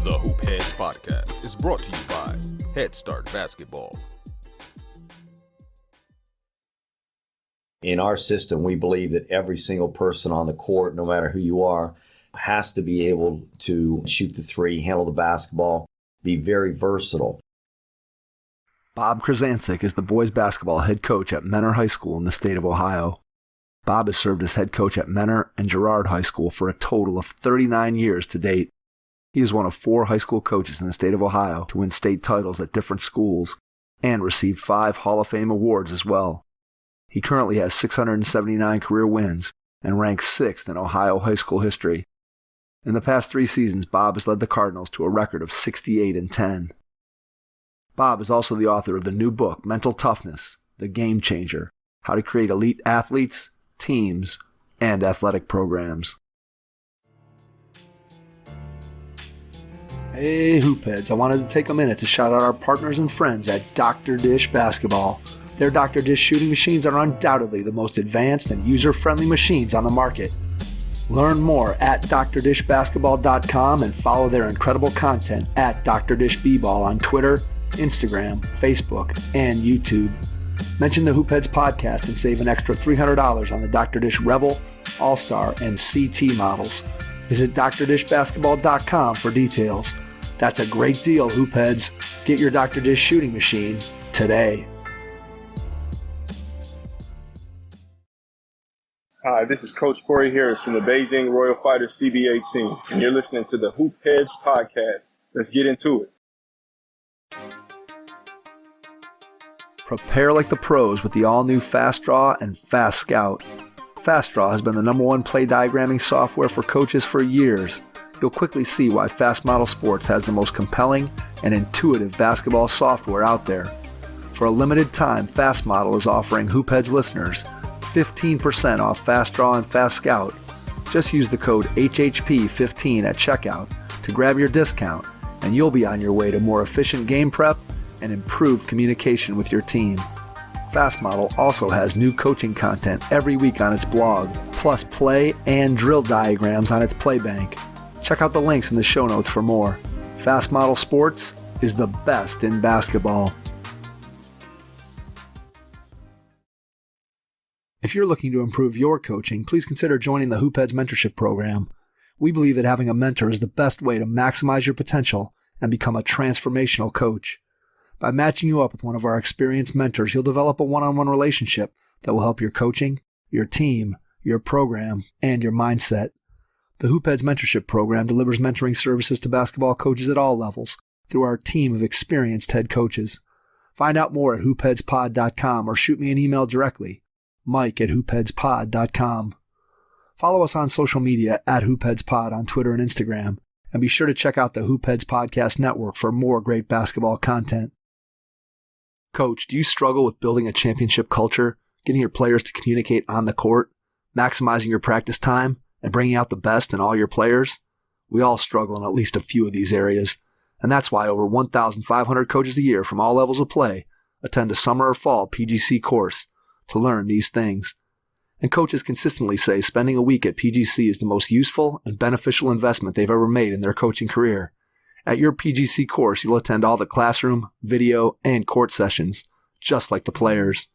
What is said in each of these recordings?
The Hoop Heads Podcast is brought to you by Head Start Basketball. In our system, we believe that every single person on the court, no matter who you are, has to be able to shoot the three, handle the basketball, be very versatile. Bob Krizancic is the boys basketball head coach at Mentor High School in the state of Ohio. Bob has served as head coach at Mentor and Girard High School for a total of 39 years to date. He is one of 4 high school coaches in the state of Ohio to win state titles at different schools and received 5 Hall of Fame awards as well. He currently has 679 career wins and ranks 6th in Ohio high school history. In the past 3 seasons, Bob has led the Cardinals to a record of 68-10. Bob is also the author of the new book, Mental Toughness, The Game Changer, How to Create Elite Athletes, Teams, and Athletic Programs. Hey Hoopheads, I wanted to take a minute to shout out our partners and friends at Dr. Dish Basketball. Their Dr. Dish shooting machines are undoubtedly the most advanced and user-friendly machines on the market. Learn more at drdishbasketball.com and follow their incredible content at Dr. Dish B-Ball on Twitter, Instagram, Facebook, and YouTube. Mention the Hoopheads podcast and save an extra $300 on the Dr. Dish Rebel, All-Star, and CT models. Visit drdishbasketball.com for details. That's a great deal, Hoopheads. Get your Dr. Dish shooting machine today. Hi, this is Coach Corey Harris from the Beijing Royal Fighters CBA team, and you're listening to the Hoop Heads Podcast. Let's get into it. Prepare like the pros with the all-new Fast Draw and Fast Scout. Fast Draw has been the #1 play diagramming software for coaches for years. You'll quickly see why Fast Model Sports has the most compelling and intuitive basketball software out there. For a limited time, Fast Model is offering Hoopheads listeners 15% off Fast Draw and Fast Scout. Just use the code HHP15 at checkout to grab your discount, and you'll be on your way to more efficient game prep and improved communication with your team. Fast Model also has new coaching content every week on its blog, plus play and drill diagrams on its play bank. Check out the links in the show notes for more. Fast Model Sports is the best in basketball. If you're looking to improve your coaching, please consider joining the Hoopheads Mentorship Program. We believe that having a mentor is the best way to maximize your potential and become a transformational coach. By matching you up with one of our experienced mentors, you'll develop a one-on-one relationship that will help your coaching, your team, your program, and your mindset. The Hoopheads Mentorship Program delivers mentoring services to basketball coaches at all levels through our team of experienced head coaches. Find out more at hoopheadspod.com or shoot me an email directly, mike@hoopheadspod.com. Follow us on social media at hoopheadspod on Twitter and Instagram, and be sure to check out the Hoopheads Podcast Network for more great basketball content. Coach, do you struggle with building a championship culture, getting your players to communicate on the court, maximizing your practice time, and bringing out the best in all your players? We all struggle in at least a few of these areas, and that's why over 1,500 coaches a year from all levels of play attend a summer or fall PGC course to learn these things. And coaches consistently say spending a week at PGC is the most useful and beneficial investment they've ever made in their coaching career. At your PGC course, you'll attend all the classroom, video, and court sessions, just like the players.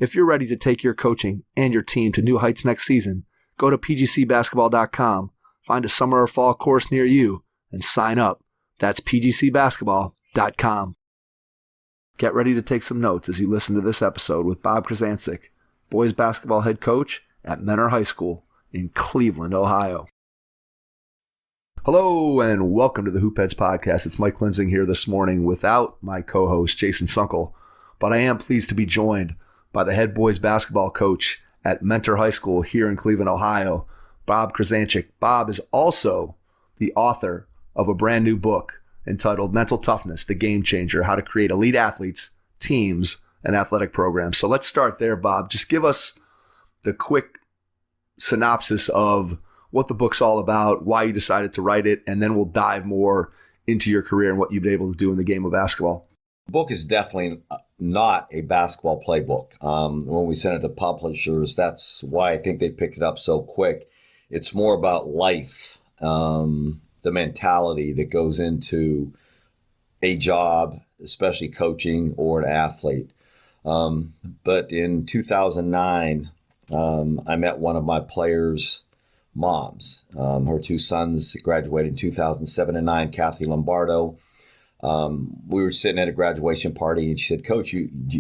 If you're ready to take your coaching and your team to new heights next season, go to pgcbasketball.com, find a summer or fall course near you, and sign up. That's pgcbasketball.com. Get ready to take some notes as you listen to this episode with Bob Krizancic, boys basketball head coach at Mentor High School in Cleveland, Ohio. Hello and welcome to the Hoopheads Podcast. It's Mike Linsing here this morning without my co-host Jason Sunkel, but I am pleased to be joined by the head boys basketball coach at Mentor High School here in Cleveland, Ohio, Bob Krizancic. Bob is also the author of a brand new book entitled Mental Toughness, The Game Changer, How to Create Elite Athletes, Teams, and Athletic Programs. So let's start there, Bob. Just give us the quick synopsis of what the book's all about, why you decided to write it, and then we'll dive more into your career and what you've been able to do in the game of basketball? The book is definitely not a basketball playbook. When we sent it to publishers, that's why I think they picked it up so quick. It's more about life, the mentality that goes into a job, especially coaching or an athlete. But in 2009, I met one of my players' moms. Her two sons graduated in 2007 and 9, Kathy Lombardo. We were sitting at a graduation party and she said, "Coach,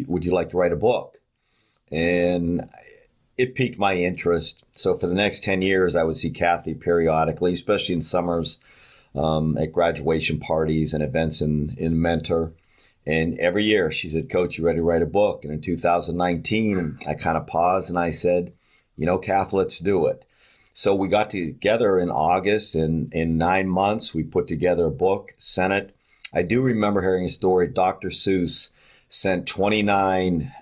would you like to write a book?" And it piqued my interest. So for the next 10 years, I would see Kathy periodically, especially in summers, at graduation parties and events in Mentor. And every year she said, "Coach, you ready to write a book?" And in 2019, I kind of paused and I said, "Kath, let's do it." So we got together in August, and in 9 months, we put together a book, sent it. I do remember hearing a story. Dr. Seuss sent 29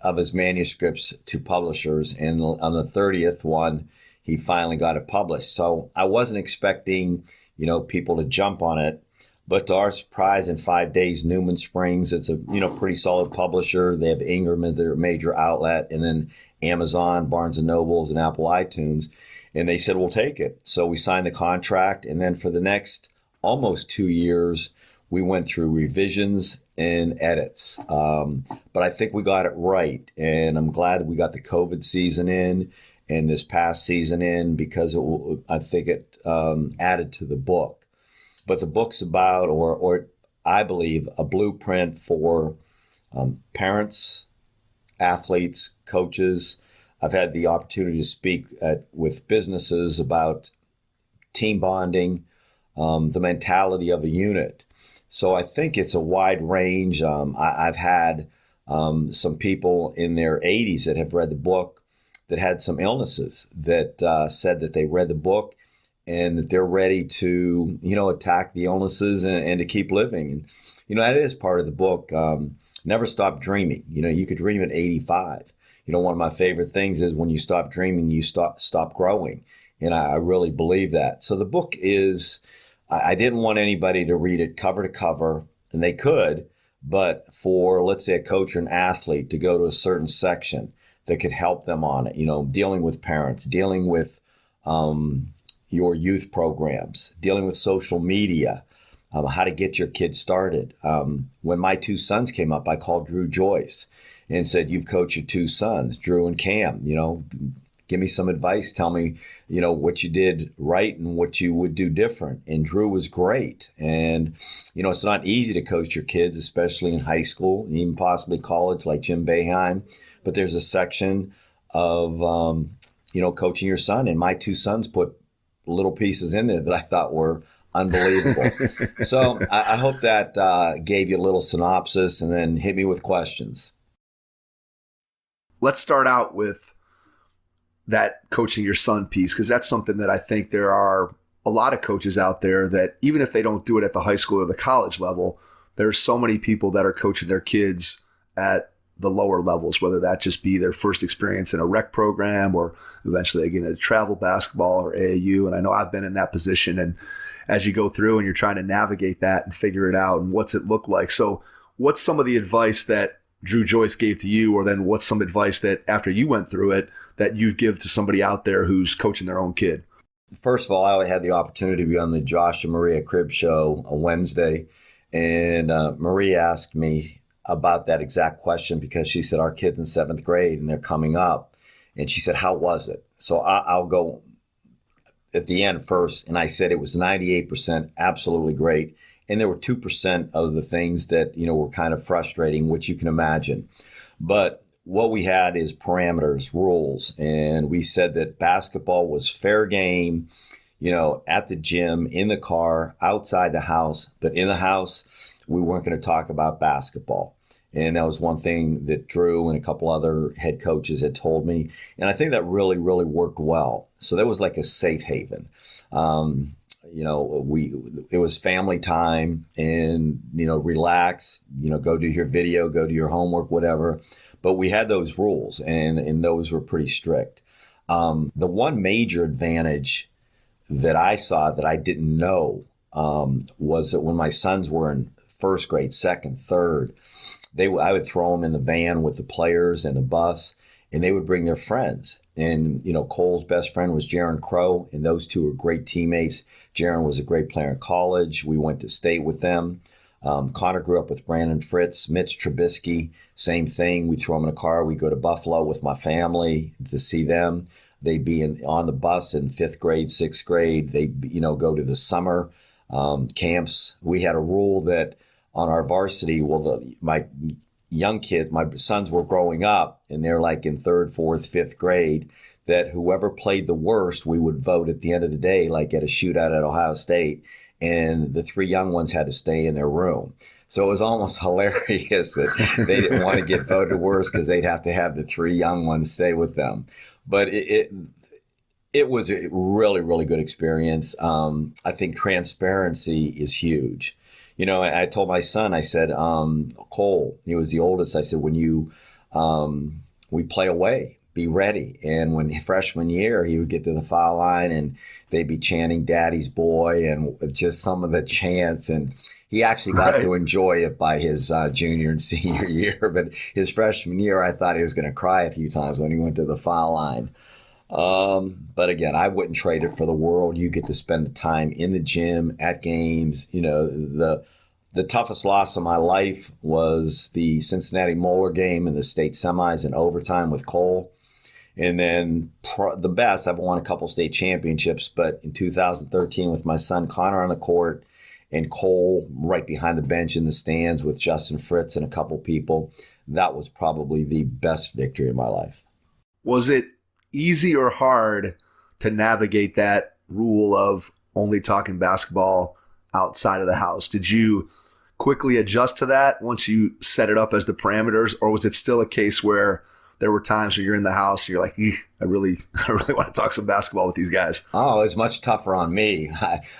of his manuscripts to publishers, and on the 30th one, he finally got it published. So I wasn't expecting, people to jump on it. But to our surprise, in 5 days, Newman Springs, it's a pretty solid publisher. They have Ingram as their major outlet, and then Amazon, Barnes & Nobles, and Apple iTunes. And they said, "We'll take it." So we signed the contract. And then for the next almost 2 years, we went through revisions and edits. But I think we got it right. And I'm glad we got the COVID season in and this past season in, because I think it added to the book. But the book's about, or I believe, a blueprint for parents, athletes, coaches. I've had the opportunity to speak with businesses about team bonding, the mentality of a unit. So I think it's a wide range. I've had some people in their 80s that have read the book that had some illnesses that said that they read the book and that they're ready to, attack the illnesses and to keep living. And, that is part of the book. Never stop dreaming. You could dream at 85. One of my favorite things is when you stop dreaming, you stop growing. And I really believe that. So the book is, I didn't want anybody to read it cover to cover, and they could, but for, let's say, a coach or an athlete to go to a certain section that could help them on it, dealing with parents, dealing with your youth programs, dealing with social media, how to get your kids started. When my two sons came up, I called Drew Joyce and said, "You've coached your two sons, Drew and Cam, give me some advice. Tell me, what you did right and what you would do different." And Drew was great. And, it's not easy to coach your kids, especially in high school and even possibly college like Jim Boeheim. But there's a section of, coaching your son. And my two sons put little pieces in there that I thought were unbelievable. So I hope that gave you a little synopsis, and then hit me with questions. Let's start out with that coaching your son piece, because that's something that I think there are a lot of coaches out there that, even if they don't do it at the high school or the college level, there's so many people that are coaching their kids at the lower levels, whether that just be their first experience in a rec program or eventually they get into travel basketball or AAU. And I know I've been in that position. And as you go through and you're trying to navigate that and figure it out and what's it look like. So what's some of the advice that Drew Joyce gave to you, or then what's some advice that after you went through it that you'd give to somebody out there who's coaching their own kid? First of all, I had the opportunity to be on the Josh and Maria Cribb show on Wednesday. And Maria asked me about that exact question because she said, our kid's in 7th grade and they're coming up. And she said, how was it? So I'll go at the end first. And I said it was 98% absolutely great. And there were 2% of the things that, were kind of frustrating, which you can imagine. But what we had is parameters, rules. And we said that basketball was fair game, at the gym, in the car, outside the house. But in the house, we weren't going to talk about basketball. And that was one thing that Drew and a couple other head coaches had told me. And I think that really, really worked well. So that was like a safe haven. It was family time and, relax, go do your video, go do your homework, whatever. But we had those rules and those were pretty strict. The one major advantage that I saw that I didn't know was that when my sons were in first grade, second, third, I would throw them in the van with the players and the bus, and they would bring their friends. And, Cole's best friend was Jaron Crow, and those two were great teammates. Jaron was a great player in college. We went to state with them. Connor grew up with Brandon Fritz, Mitch Trubisky, same thing. We throw them in a car. We go to Buffalo with my family to see them. They'd be on the bus in fifth grade, sixth grade. They'd, go to the summer camps. We had a rule that on our varsity, my young kids, my sons were growing up, and they're like in third, fourth, fifth grade, that whoever played the worst, we would vote at the end of the day, like at a shootout at Ohio State, and the three young ones had to stay in their room. So it was almost hilarious that they didn't want to get voted worst because they'd have to have the three young ones stay with them. But it was a really, really good experience. I think transparency is huge. I told my son, I said, Cole, he was the oldest. I said, when we play away, be ready. And when freshman year, he would get to the foul line and they'd be chanting Daddy's Boy and just some of the chants. And he actually got to enjoy it by his junior and senior year. But his freshman year, I thought he was going to cry a few times when he went to the foul line. But again, I wouldn't trade it for the world. You get to spend the time in the gym, at games. The toughest loss of my life was the Cincinnati Moeller game in the state semis in overtime with Cole. And then the best, I've won a couple state championships, but in 2013 with my son Connor on the court and Cole right behind the bench in the stands with Justin Fritz and a couple people, that was probably the best victory of my life. Was it easy or hard to navigate that rule of only talking basketball outside of the house? Did you quickly adjust to that once you set it up as the parameters, or was it still a case where there were times where you're in the house, you're like, I really want to talk some basketball with these guys? Oh, it was much tougher on me.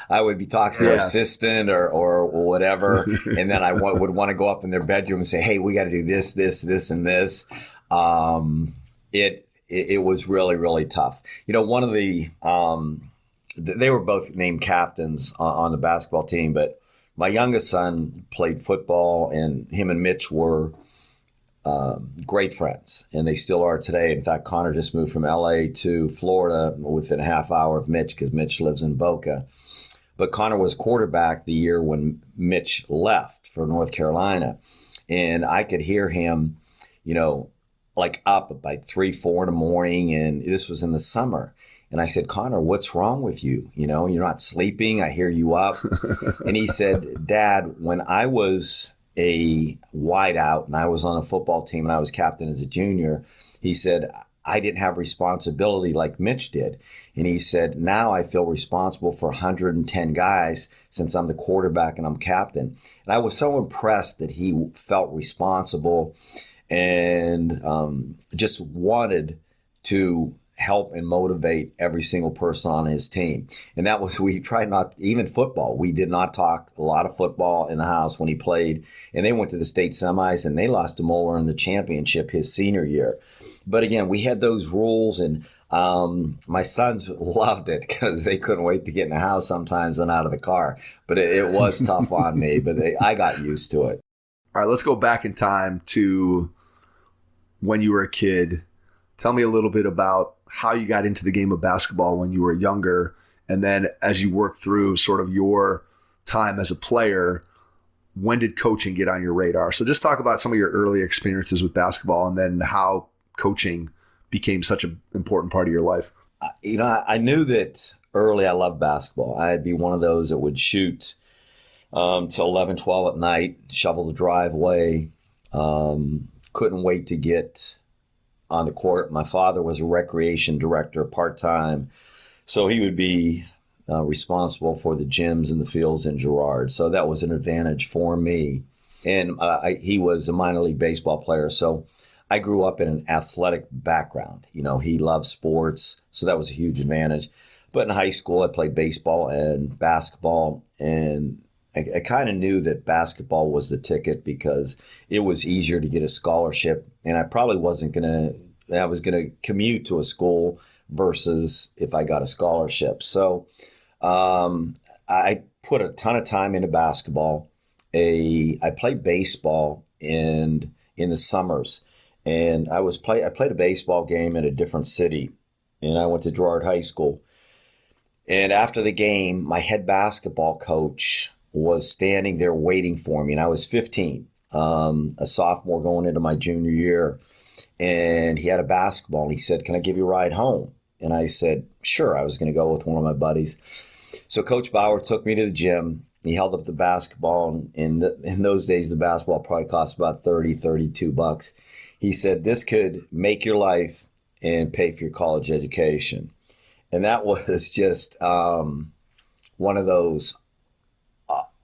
I would be talking to an assistant or whatever, and then I would want to go up in their bedroom and say, hey, we got to do this, and this. It was really, really tough. One of they were both named captains on the basketball team, but my youngest son played football, and him and Mitch were great friends, and they still are today. In fact, Connor just moved from L.A. to Florida within a half hour of Mitch because Mitch lives in Boca. But Connor was quarterback the year when Mitch left for North Carolina, and I could hear him, like up at like 3, 4 in the morning, and this was in the summer. And I said, Connor, what's wrong with you? You're not sleeping. I hear you up. And he said, Dad, when I was a wideout and I was on a football team and I was captain as a junior, he said, I didn't have responsibility like Mitch did. And he said, now I feel responsible for 110 guys since I'm the quarterback and I'm captain. And I was so impressed that he felt responsible and just wanted to help and motivate every single person on his team. And that was, we tried not, even football, we did not talk a lot of football in the house when he played. And they went to the state semis and they lost to Moeller in the championship his senior year. But again, we had those rules, and my sons loved it because they couldn't wait to get in the house sometimes and out of the car. But it was tough on me, but I got used to it. All right, let's go back in time to when you were a kid. Tell me a little bit about how you got into the game of basketball when you were younger, and then as you work through sort of your time as a player, when did coaching get on your radar? So just talk about some of your early experiences with basketball and then how coaching became such an important part of your life. I knew that early I loved basketball. I'd be one of those that would shoot till 11, 12 at night, shovel the driveway, couldn't wait to get on the court. My father was a recreation director part-time, so he would be responsible for the gyms and the fields in Girard. So that was an advantage for me. And he was a minor league baseball player, so I grew up in an athletic background. He loved sports, so that was a huge advantage. But in high school, I played baseball and basketball, and I kind of knew that basketball was the ticket because it was easier to get a scholarship, and I probably wasn't I was going to commute to a school versus if I got a scholarship. So I put a ton of time into basketball. I played baseball in the summers, and I played a baseball game in a different city, and I went to Girard High School. And after the game, my head basketball coach was standing there waiting for me, and I was 15, a sophomore going into my junior year, and he had a basketball, and he said, "Can I give you a ride home?" And I said, sure. I was going to go with one of my buddies. So Coach Bauer took me to the gym. He held up the basketball, and in those days, the basketball probably cost about $32. He said, "This could make your life and pay for your college education." And that was just one of those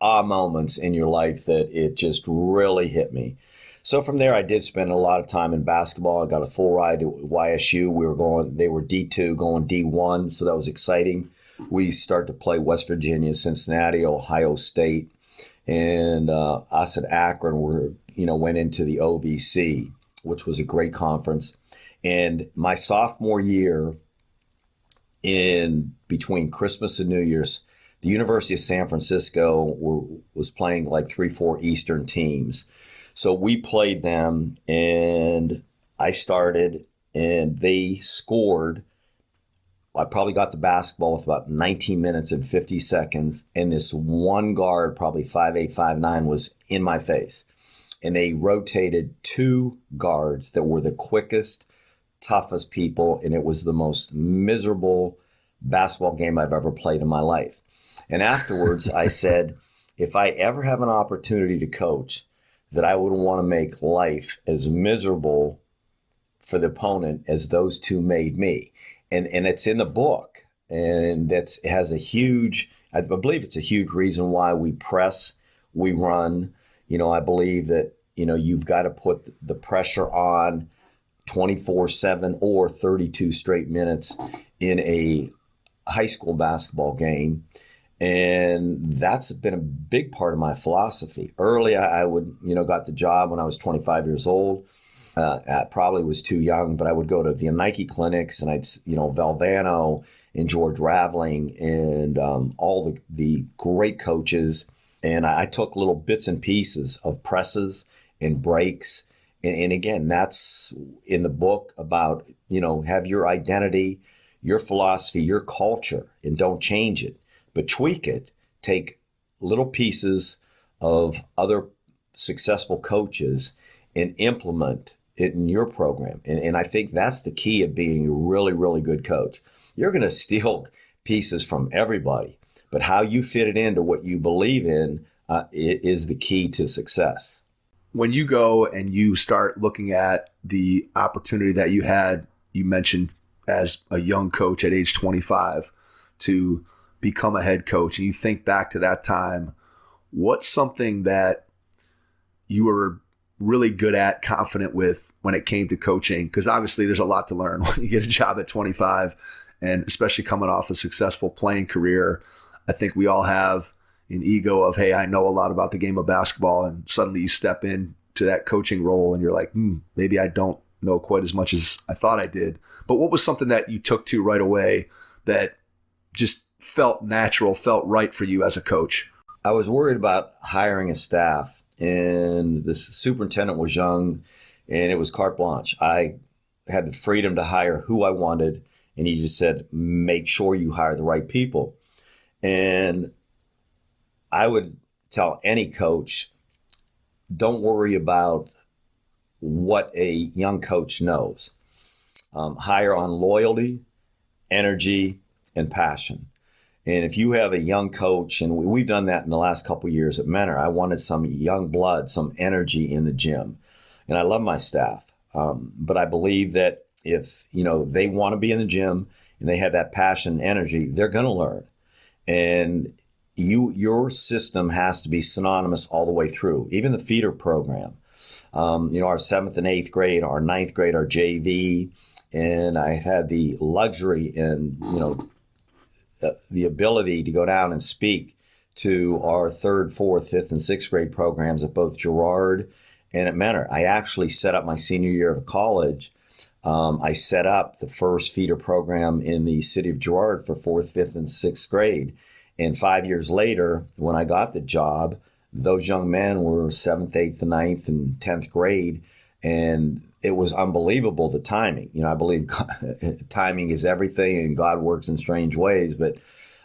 moments in your life that it just really hit me. So from there, I did spend a lot of time in basketball. I got a full ride to YSU. They were D2, going D1, so that was exciting. We started to play West Virginia, Cincinnati, Ohio State, and us at Akron went into the OVC, which was a great conference. And my sophomore year, in between Christmas and New Year's, the University of San Francisco was playing like 3-4 Eastern teams. So we played them, and I started, and they scored. I probably got the basketball with about 19 minutes and 50 seconds, and this one guard, probably 5'8", 5'9", was in my face. And they rotated two guards that were the quickest, toughest people, and it was the most miserable basketball game I've ever played in my life. And afterwards, I said, if I ever have an opportunity to coach, that I would want to make life as miserable for the opponent as those two made me. And it's in the book, and it has a huge, I believe it's a huge reason why we press, we run. I believe that, you've got to put the pressure on 24/7 or 32 straight minutes in a high school basketball game. And that's been a big part of my philosophy. Early, I would, got the job when I was 25 years old. I probably was too young, but I would go to the Nike clinics, and I'd, Valvano and George Raveling and all the great coaches. And I took little bits and pieces of presses and breaks. And again, that's in the book about, have your identity, your philosophy, your culture, and don't change it, but tweak it. Take little pieces of other successful coaches and implement it in your program. And I think that's the key of being a really, really good coach. You're going to steal pieces from everybody, but how you fit it into what you believe in is the key to success. When you go and you start looking at the opportunity that you had, you mentioned as a young coach at age 25 to become a head coach, and you think back to that time, what's something that you were really good at, confident with when it came to coaching? Because obviously there's a lot to learn when you get a job at 25, and especially coming off a successful playing career. I think we all have an ego of, hey, I know a lot about the game of basketball, and suddenly you step into that coaching role and you're like, maybe I don't know quite as much as I thought I did. But what was something that you took to right away that just felt natural, felt right for you as a coach? I was worried about hiring a staff, and the superintendent was young, and it was carte blanche. I had the freedom to hire who I wanted, and he just said, make sure you hire the right people. And I would tell any coach, don't worry about what a young coach knows. Hire on loyalty, energy, and passion. And if you have a young coach, and we've done that in the last couple of years at Mentor, I wanted some young blood, some energy in the gym. And I love my staff. But I believe that if, they want to be in the gym and they have that passion and energy, they're going to learn. And your system has to be synonymous all the way through, even the feeder program. Our 7th and 8th grade, our 9th grade, our JV. And I had the luxury and, the ability to go down and speak to our 3rd, 4th, 5th, and 6th grade programs at both Girard and at Mentor. I actually set up my senior year of college. I set up the first feeder program in the city of Girard for 4th, 5th, and 6th grade. And 5 years later, when I got the job, those young men were 7th, 8th, 9th, and 10th grade. And it was unbelievable, the timing. I believe timing is everything and God works in strange ways. But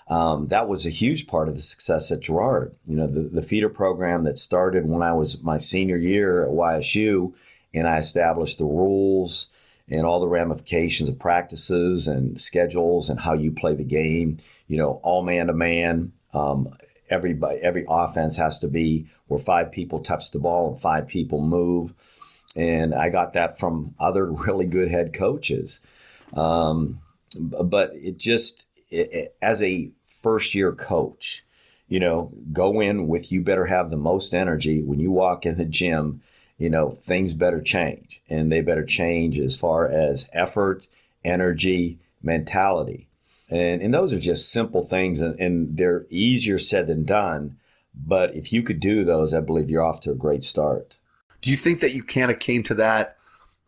that was a huge part of the success at Girard. The feeder program that started when I was my senior year at YSU, and I established the rules and all the ramifications of practices and schedules and how you play the game, all man to man. Every offense has to be where 5 people touch the ball and 5 people move. And I got that from other really good head coaches. But as a first year coach, go in with, you better have the most energy. When you walk in the gym, things better change, and they better change as far as effort, energy, mentality. And those are just simple things, and they're easier said than done. But if you could do those, I believe you're off to a great start. Do you think that you kind of came to that,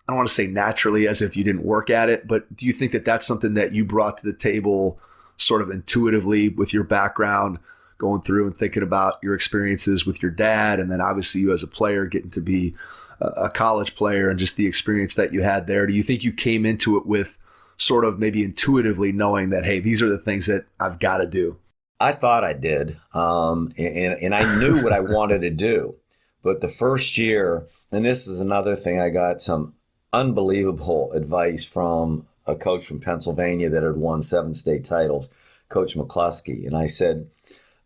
I don't want to say naturally as if you didn't work at it, but do you think that that's something that you brought to the table sort of intuitively with your background, going through and thinking about your experiences with your dad, and then obviously you as a player getting to be a college player and just the experience that you had there? Do you think you came into it with sort of maybe intuitively knowing that, hey, these are the things that I've got to do? I thought I did, and I knew what I wanted to do. But the first year, and this is another thing, I got some unbelievable advice from a coach from Pennsylvania that had won 7 state titles, Coach McCluskey. And I said,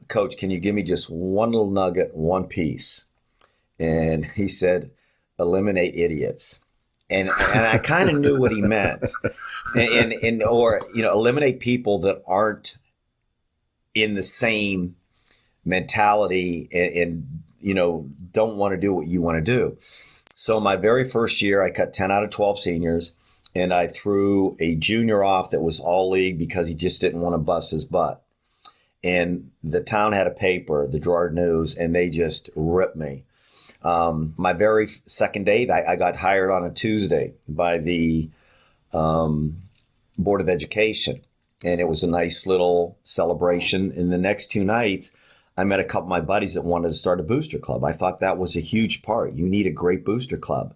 Coach, can you give me just one little nugget, one piece? And he said, eliminate idiots. And I kind of knew what he meant. Or eliminate people that aren't in the same mentality and don't want to do what you want to do. So my very first year, I cut 10 out of 12 seniors, and I threw a junior off that was all league because he just didn't want to bust his butt. And the town had a paper, the Girard News, and they just ripped me. My very second date, I got hired on a Tuesday by the Board of Education, and it was a nice little celebration. And the next 2 nights, I met a couple of my buddies that wanted to start a booster club. I thought that was a huge part. You need a great booster club.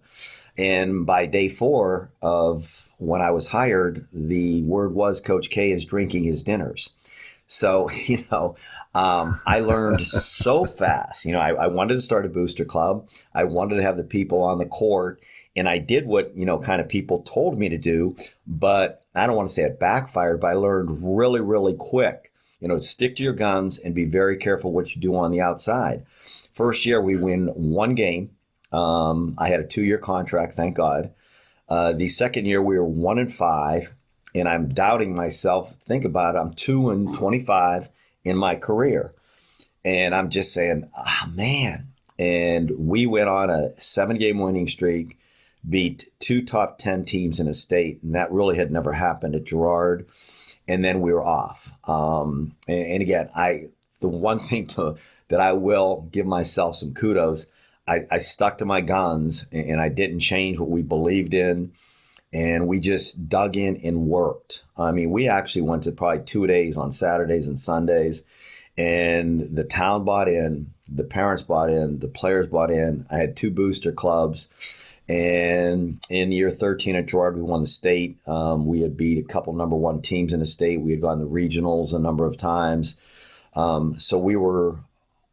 And by day 4 of when I was hired, the word was Coach K is drinking his dinners. So, I learned so fast. I wanted to start a booster club. I wanted to have the people on the court. And I did what, kind of people told me to do. But I don't want to say it backfired, but I learned really, really quick. Stick to your guns and be very careful what you do on the outside. First year, we win 1 game. I had a 2-year contract, thank God. The second year, we were 1-5, and I'm doubting myself. Think about it. I'm 2-25 in my career. And I'm just saying, man. And we went on a 7-game winning streak, beat 2 top 10 teams in the state, and that really had never happened at Girard. And then we were off. And again, the one thing that I will give myself some kudos, I stuck to my guns and I didn't change what we believed in. And we just dug in and worked. I mean, we actually went to probably 2 days on Saturdays and Sundays. And the town bought in, the parents bought in, the players bought in. I had 2 booster clubs. And in year 13 at Girard, we won the state. We had beat a couple number 1 teams in the state. We had gone to regionals a number of times. So we were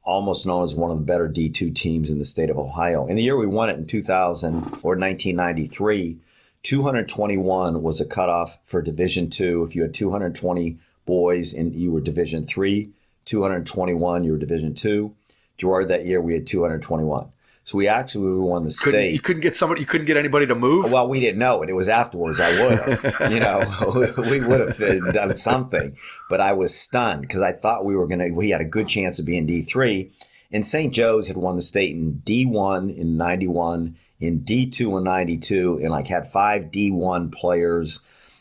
almost known as one of the better D2 teams in the state of Ohio. In the year we won it in 2000 or 1993, 221 was a cutoff for Division II. If you had 220 boys and you were Division III, 221, you were Division II. Girard that year, we had 221. So we won the state. You couldn't get anybody to move? Well, we didn't know it. It was afterwards. I would have. We would have done something. But I was stunned because I thought we had a good chance of being D3. And St. Joe's had won the state in D1 in 91, in D2 in 92, and had 5 D1 players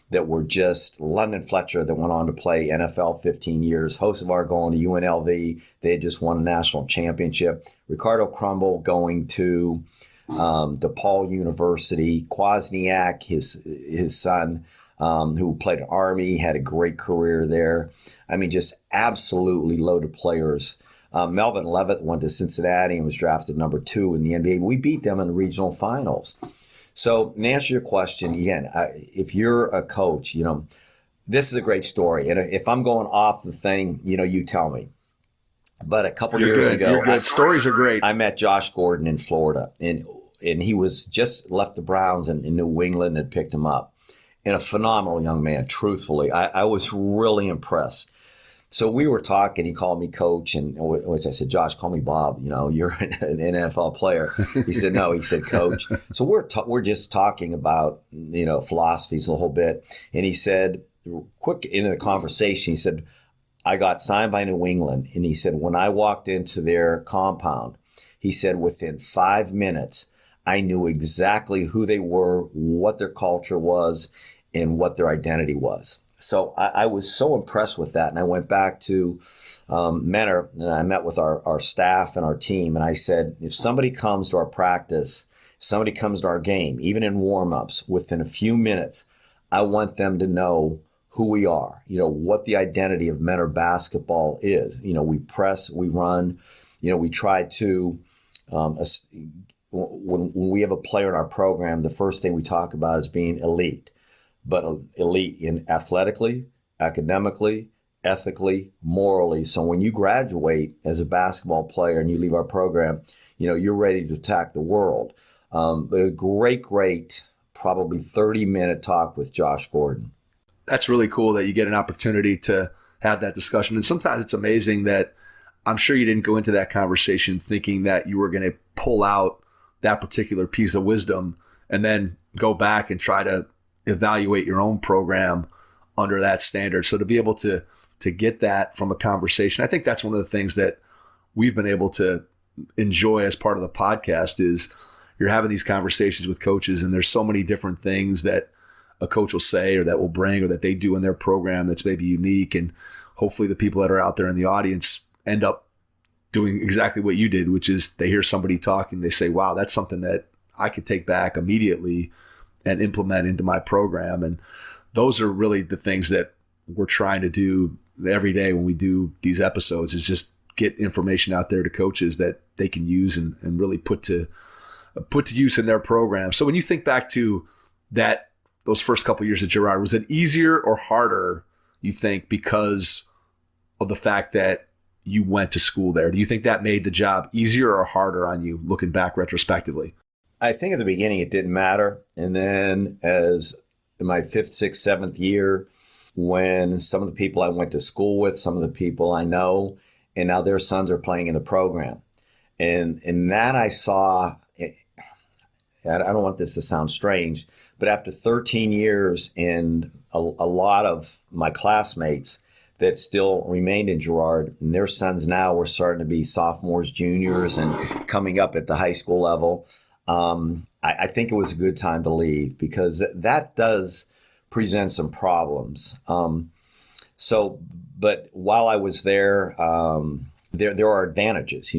that were just London Fletcher that went on to play NFL 15 years, Hocevar going to UNLV. They had just won a national championship. Ricardo Crumble going to DePaul University. Kwasniak, his son, who played in Army, had a great career there. I mean, just absolutely loaded players. Melvin Levitt went to Cincinnati and was drafted number 2 in the NBA. We beat them in the regional finals. So, to answer your question, again, if you're a coach, this is a great story. And if I'm going off the thing, you tell me. But a couple years ago, you're good. Stories are great. I met Josh Gordon in Florida, and he was just left the Browns in New England and picked him up. And a phenomenal young man, truthfully. I was really impressed. So we were talking. He called me coach, and which I said, Josh, call me Bob. You're an NFL player. He said, no. He said, coach. So we're just talking about philosophies a whole bit. And he said, quick into the conversation, he said, I got signed by New England. And he said, when I walked into their compound, he said, within 5 minutes, I knew exactly who they were, what their culture was, and what their identity was. So I was so impressed with that. And I went back to Mentor, and I met with our staff and our team. And I said, if somebody comes to our practice, somebody comes to our game, even in warm-ups, within a few minutes, I want them to know who we are, what the identity of Mentor basketball is. We press, we run, we try to, when we have a player in our program, the first thing we talk about is being elite. But elite in athletically, academically, ethically, morally. So when you graduate as a basketball player and you leave our program, you're ready to attack the world. A great, probably 30-minute talk with Josh Gordon. That's really cool that you get an opportunity to have that discussion. And sometimes it's amazing that I'm sure you didn't go into that conversation thinking that you were going to pull out that particular piece of wisdom and then go back and try to evaluate your own program under that standard. So to be able to get that from a conversation, I think that's one of the things that we've been able to enjoy as part of the podcast is you're having these conversations with coaches, and there's so many different things that a coach will say or that will bring or that they do in their program that's maybe unique. And hopefully the people that are out there in the audience end up doing exactly what you did, which is they hear somebody talking, they say, wow, that's something that I could take back immediately and implement into my program. And those are really the things that we're trying to do every day when we do these episodes, is just get information out there to coaches that they can use and really put to use in their program. So when you think back to those first couple of years at Girard, was it easier or harder, you think, because of the fact that you went to school there? Do you think that made the job easier or harder on you looking back retrospectively? I think at the beginning it didn't matter. And then as in my 5th, 6th, 7th year, when some of the people I went to school with, some of the people I know, and now their sons are playing in the program. And that I saw, I don't want this to sound strange, but after 13 years and a lot of my classmates that still remained in Girard, and their sons now were starting to be sophomores, juniors, and coming up at the high school level, I think it was a good time to leave because that does present some problems. But while I was there, there are advantages.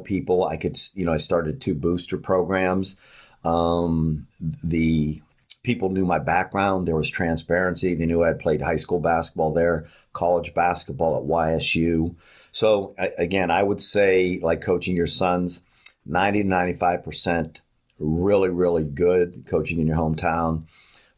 People. I started 2 booster programs. The people knew my background. There was transparency. They knew I had played high school basketball there, college basketball at YSU. So again, I would say, like coaching your sons, 90 to 95% really, really good coaching in your hometown.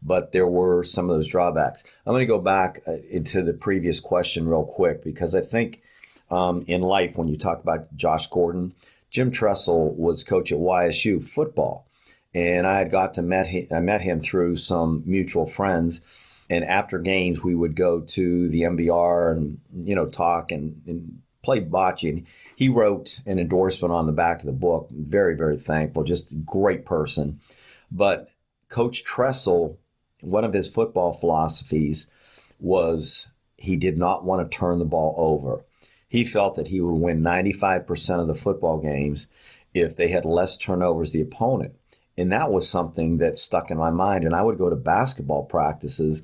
But there were some of those drawbacks. I'm going to go back into the previous question real quick because I think in life, when you talk about Josh Gordon, Jim Tressel was coach at YSU football. And I met him through some mutual friends. And after games, we would go to the MBR and, talk and play bocce. And he wrote an endorsement on the back of the book. Very, very thankful. Just a great person. But Coach Tressel, one of his football philosophies was he did not want to turn the ball over. He felt that he would win 95% of the football games if they had less turnovers than the opponent. And that was something that stuck in my mind. And I would go to basketball practices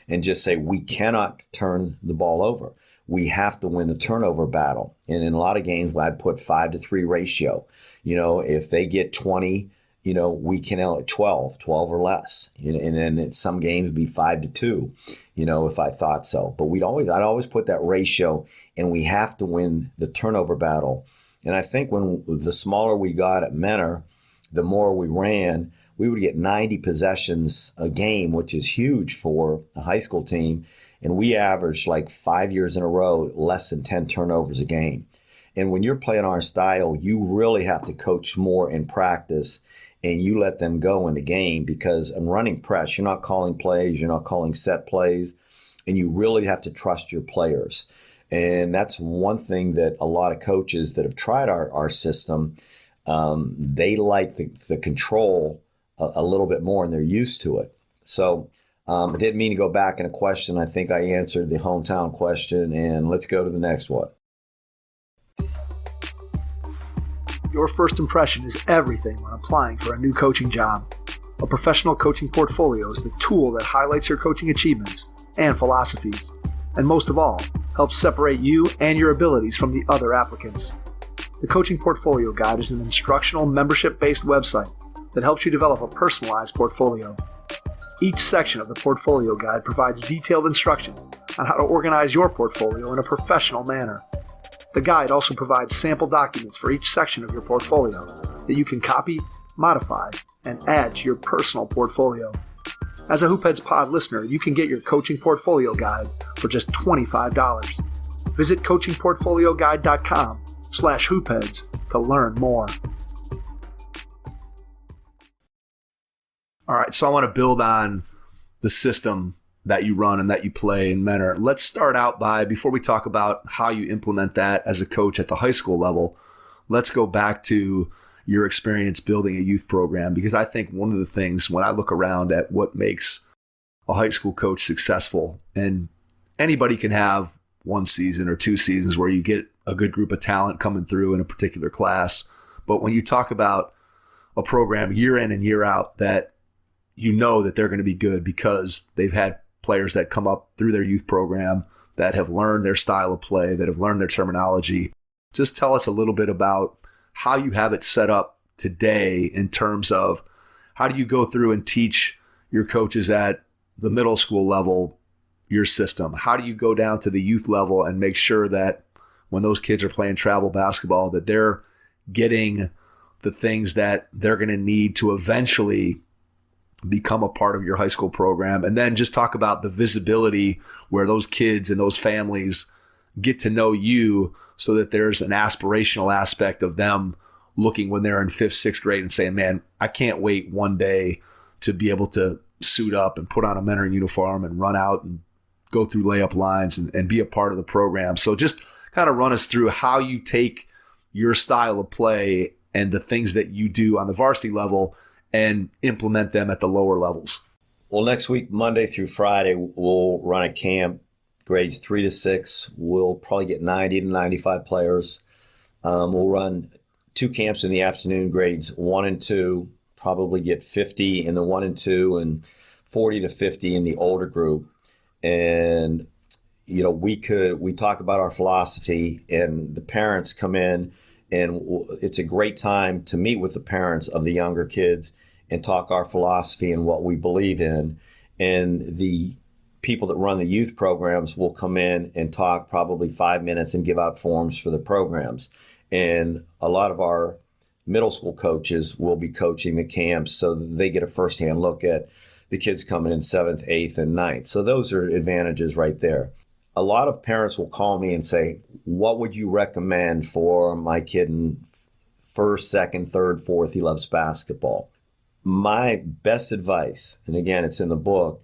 and just say, we cannot turn the ball over. We have to win the turnover battle. And in a lot of games, I'd put 5-3 ratio. If they get 20 we can out 12 or less. And then in some games be 5-2, if I thought so. But I'd always put that ratio, and we have to win the turnover battle. And I think when the smaller we got at Menor, the more we ran, we would get 90 possessions a game, which is huge for a high school team. And we averaged like 5 years in a row, less than 10 turnovers a game. And when you're playing our style, you really have to coach more in practice, and you let them go in the game, because in running press, you're not calling plays, you're not calling set plays, and you really have to trust your players. And that's one thing that a lot of coaches that have tried our system, they like the control a little bit more, and they're used to it. So I didn't mean to go back in a question. I think I answered the hometown question, and let's go to the next one. Your first impression is everything when applying for a new coaching job. A professional coaching portfolio is the tool that highlights your coaching achievements and philosophies, and most of all, helps separate you and your abilities from the other applicants. The Coaching Portfolio Guide is an instructional, membership-based website that helps you develop a personalized portfolio. Each section of the Portfolio Guide provides detailed instructions on how to organize your portfolio in a professional manner. The guide also provides sample documents for each section of your portfolio that you can copy, modify, and add to your personal portfolio. As a Hoopheads Pod listener, you can get your Coaching Portfolio Guide for just $25. Visit coachingportfolioguide.com/hoopheads to learn more. All right, so I want to build on the system that you run and that you play in Menor. Let's start out before we talk about how you implement that as a coach at the high school level, let's go back to your experience building a youth program, because I think one of the things when I look around at what makes a high school coach successful, and anybody can have one season or 2 seasons where you get a good group of talent coming through in a particular class. But when you talk about a program year in and year out that that they're going to be good because they've had players that come up through their youth program that have learned their style of play, that have learned their terminology. Just tell us a little bit about how you have it set up today in terms of how do you go through and teach your coaches at the middle school level your system? How do you go down to the youth level and make sure that when those kids are playing travel basketball, that they're getting the things that they're going to need to eventually become a part of your high school program? And then just talk about the visibility where those kids and those families get to know you, so that there's an aspirational aspect of them looking when they're in 5th, 6th grade and saying, man, I can't wait one day to be able to suit up and put on a Menor uniform and run out and go through layup lines and be a part of the program. So just kind of run us through how you take your style of play and the things that you do on the varsity level and implement them at the lower levels. Well, next week, Monday through Friday, we'll run a camp, grades 3 to 6. We'll probably get 90 to 95 players. We'll run 2 camps in the afternoon, grades 1 and 2, probably get 50 in the 1 and 2 and 40 to 50 in the older group. And, we talk about our philosophy, and the parents come in, and it's a great time to meet with the parents of the younger kids and talk our philosophy and what we believe in. And the people that run the youth programs will come in and talk probably 5 minutes and give out forms for the programs. And a lot of our middle school coaches will be coaching the camps, so they get a firsthand look at the kids coming in 7th, 8th, and 9th. So those are advantages right there. A lot of parents will call me and say, what would you recommend for my kid in 1st, 2nd, 3rd, 4th? He loves basketball. My best advice, and again, it's in the book,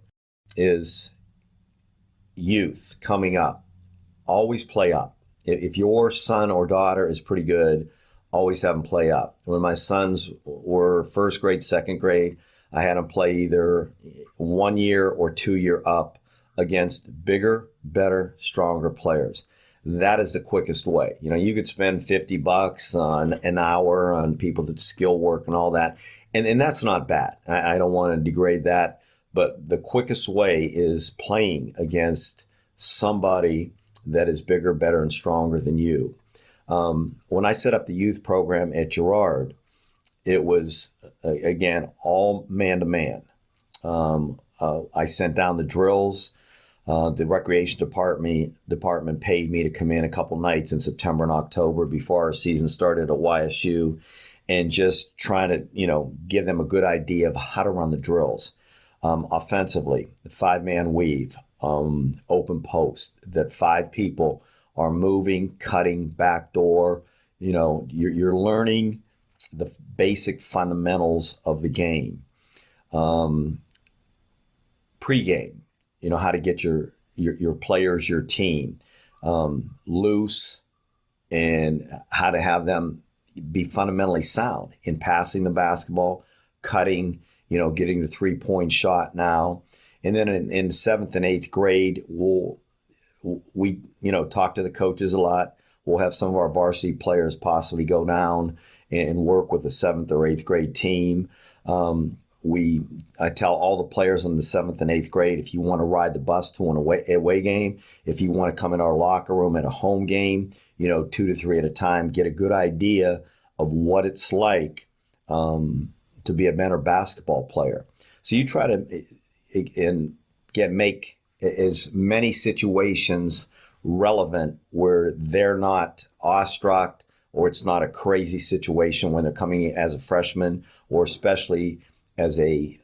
is youth coming up. Always play up. If your son or daughter is pretty good, always have them play up. When my sons were 1st grade, 2nd grade, I had them play either 1 year or 2 year up against bigger, better, stronger players. That is the quickest way. You could spend $50 on an hour on people that skill work and all that. And that's not bad. I don't want to degrade that. But the quickest way is playing against somebody that is bigger, better, and stronger than you. When I set up the youth program at Girard, it was, again, all man-to-man. I sent down the drills. The recreation department paid me to come in a couple nights in September and October before our season started at YSU, and just trying to, give them a good idea of how to run the drills. Offensively, the 5-man weave, open post, that 5 people are moving, cutting, backdoor. You're learning the basic fundamentals of the game. Pre-game, how to get your players, your team loose, and how to have them be fundamentally sound in passing the basketball, cutting, getting the 3-point shot now. And then in 7th and 8th grade, we talk to the coaches a lot. We'll have some of our varsity players possibly go down and work with the 7th or 8th grade team. I tell all the players in the 7th and 8th grade, if you want to ride the bus to an away game, if you want to come in our locker room at a home game, 2 to 3 at a time, get a good idea of what it's like to be a mentor basketball player. So you try to make as many situations relevant where they're not awestruck, or it's not a crazy situation when they're coming in as a freshman, or especially as a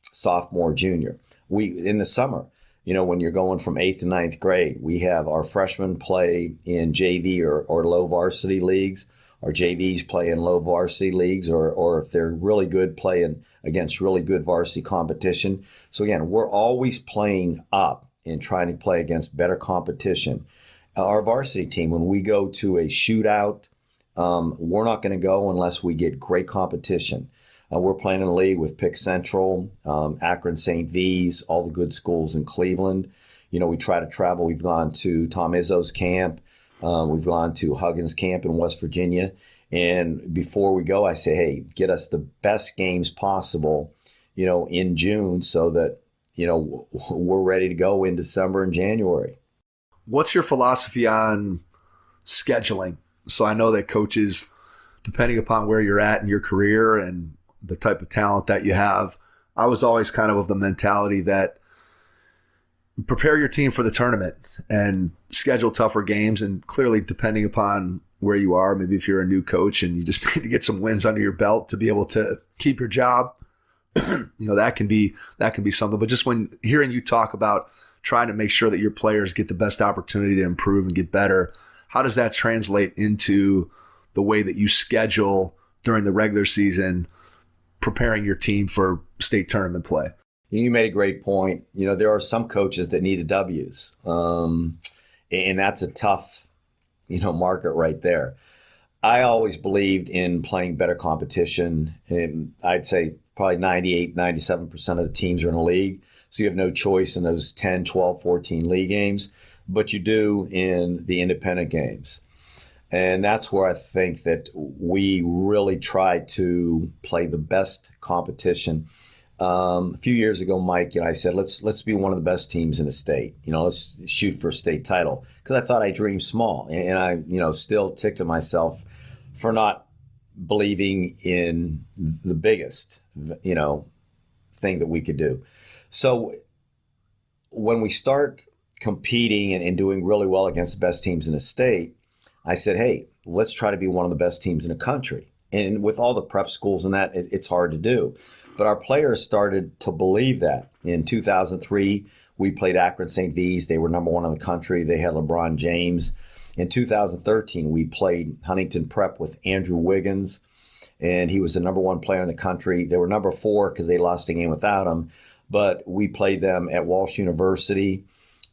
sophomore, junior. In the summer, when you're going from 8th to 9th grade, we have our freshmen play in JV or low varsity leagues. Our JVs play in low varsity leagues, or if they're really good, playing against really good varsity competition. So again, we're always playing up and trying to play against better competition. Our varsity team, when we go to a shootout, we're not going to go unless we get great competition. We're playing in a league with Pick Central, Akron St. V's, all the good schools in Cleveland. We try to travel. We've gone to Tom Izzo's camp. We've gone to Huggins Camp in West Virginia. And before we go, I say, hey, get us the best games possible, in June, so that, we're ready to go in December and January. What's your philosophy on scheduling? So I know that coaches, depending upon where you're at in your career and the type of talent that you have, I was always kind of the mentality that prepare your team for the tournament and schedule tougher games. And clearly, depending upon where you are, maybe if you're a new coach and you just need to get some wins under your belt to be able to keep your job, that can be something. But just when hearing you talk about trying to make sure that your players get the best opportunity to improve and get better, how does that translate into the way that you schedule during the regular season, preparing your team for state tournament play? You made a great point. There are some coaches that need the W's, and that's a tough, market right there. I always believed in playing better competition, and I'd say probably 98, 97% of the teams are in a league. So you have no choice in those 10, 12, 14 league games, but you do in the independent games. And that's where I think that we really try to play the best competition. A few years ago, Mike, I said, let's be one of the best teams in the state. Let's shoot for a state title, because I thought I dreamed small, and I, still ticked at myself for not believing in the biggest, thing that we could do. So when we start competing and doing really well against the best teams in the state, I said, hey, let's try to be one of the best teams in the country. And with all the prep schools and that, it's hard to do. But our players started to believe that. In 2003, we played Akron St. V's. They were number 1 in the country. They had LeBron James. In 2013, we played Huntington Prep with Andrew Wiggins, and he was the number 1 player in the country. They were number 4 because they lost a game without him. But we played them at Walsh University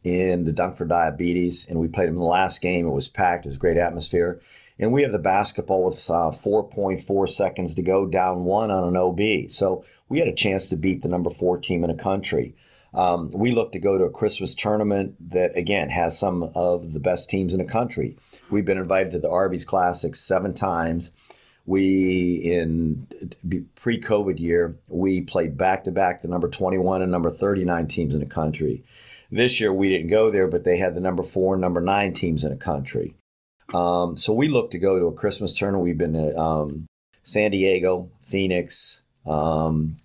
in the Dunk for Diabetes, and we played them in the last game. It was packed. It was a great atmosphere. And we have the basketball with 4.4 seconds to go, down 1 on an OB. So we had a chance to beat the number 4 team in the country. We look to go to a Christmas tournament that, again, has some of the best teams in the country. We've been invited to the Arby's Classic 7 times. In pre-COVID year, we played back-to-back the number 21 and number 39 teams in the country. This year, we didn't go there, but they had the number 4 and number 9 teams in the country. So we look to go to a Christmas tournament. We've been San Diego, Phoenix,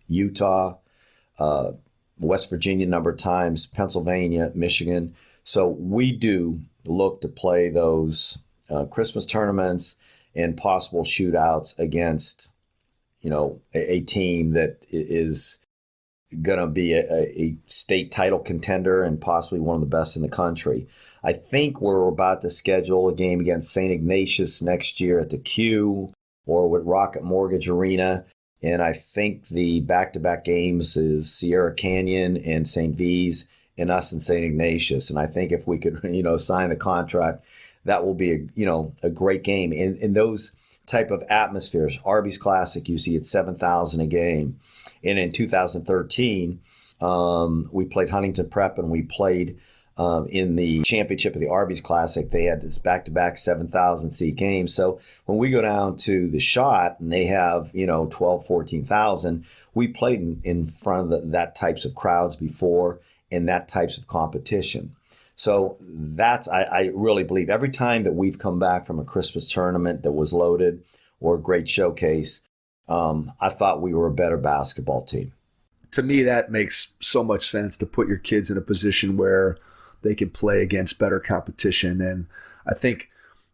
Utah, West Virginia a number of times, Pennsylvania, Michigan. So we do look to play those Christmas tournaments and possible shootouts against, a team that is going to be a state title contender and possibly one of the best in the country. I think we're about to schedule a game against St. Ignatius next year at the Q or with Rocket Mortgage Arena. And I think the back-to-back games is Sierra Canyon and St. V's and us and St. Ignatius. And I think if we could, sign the contract, that will be a great game. In those type of atmospheres, Arby's Classic, you see it's 7,000 a game. And in 2013, we played Huntington Prep and we played in the championship of the Arby's Classic. They had this back-to-back 7,000 seat game. So when we go down to the Shot and they have, 12, 14,000, we played in front of that types of crowds before and that types of competition. So I really believe every time that we've come back from a Christmas tournament that was loaded or a great showcase, I thought we were a better basketball team. To me, that makes so much sense to put your kids in a position where they can play against better competition. And I think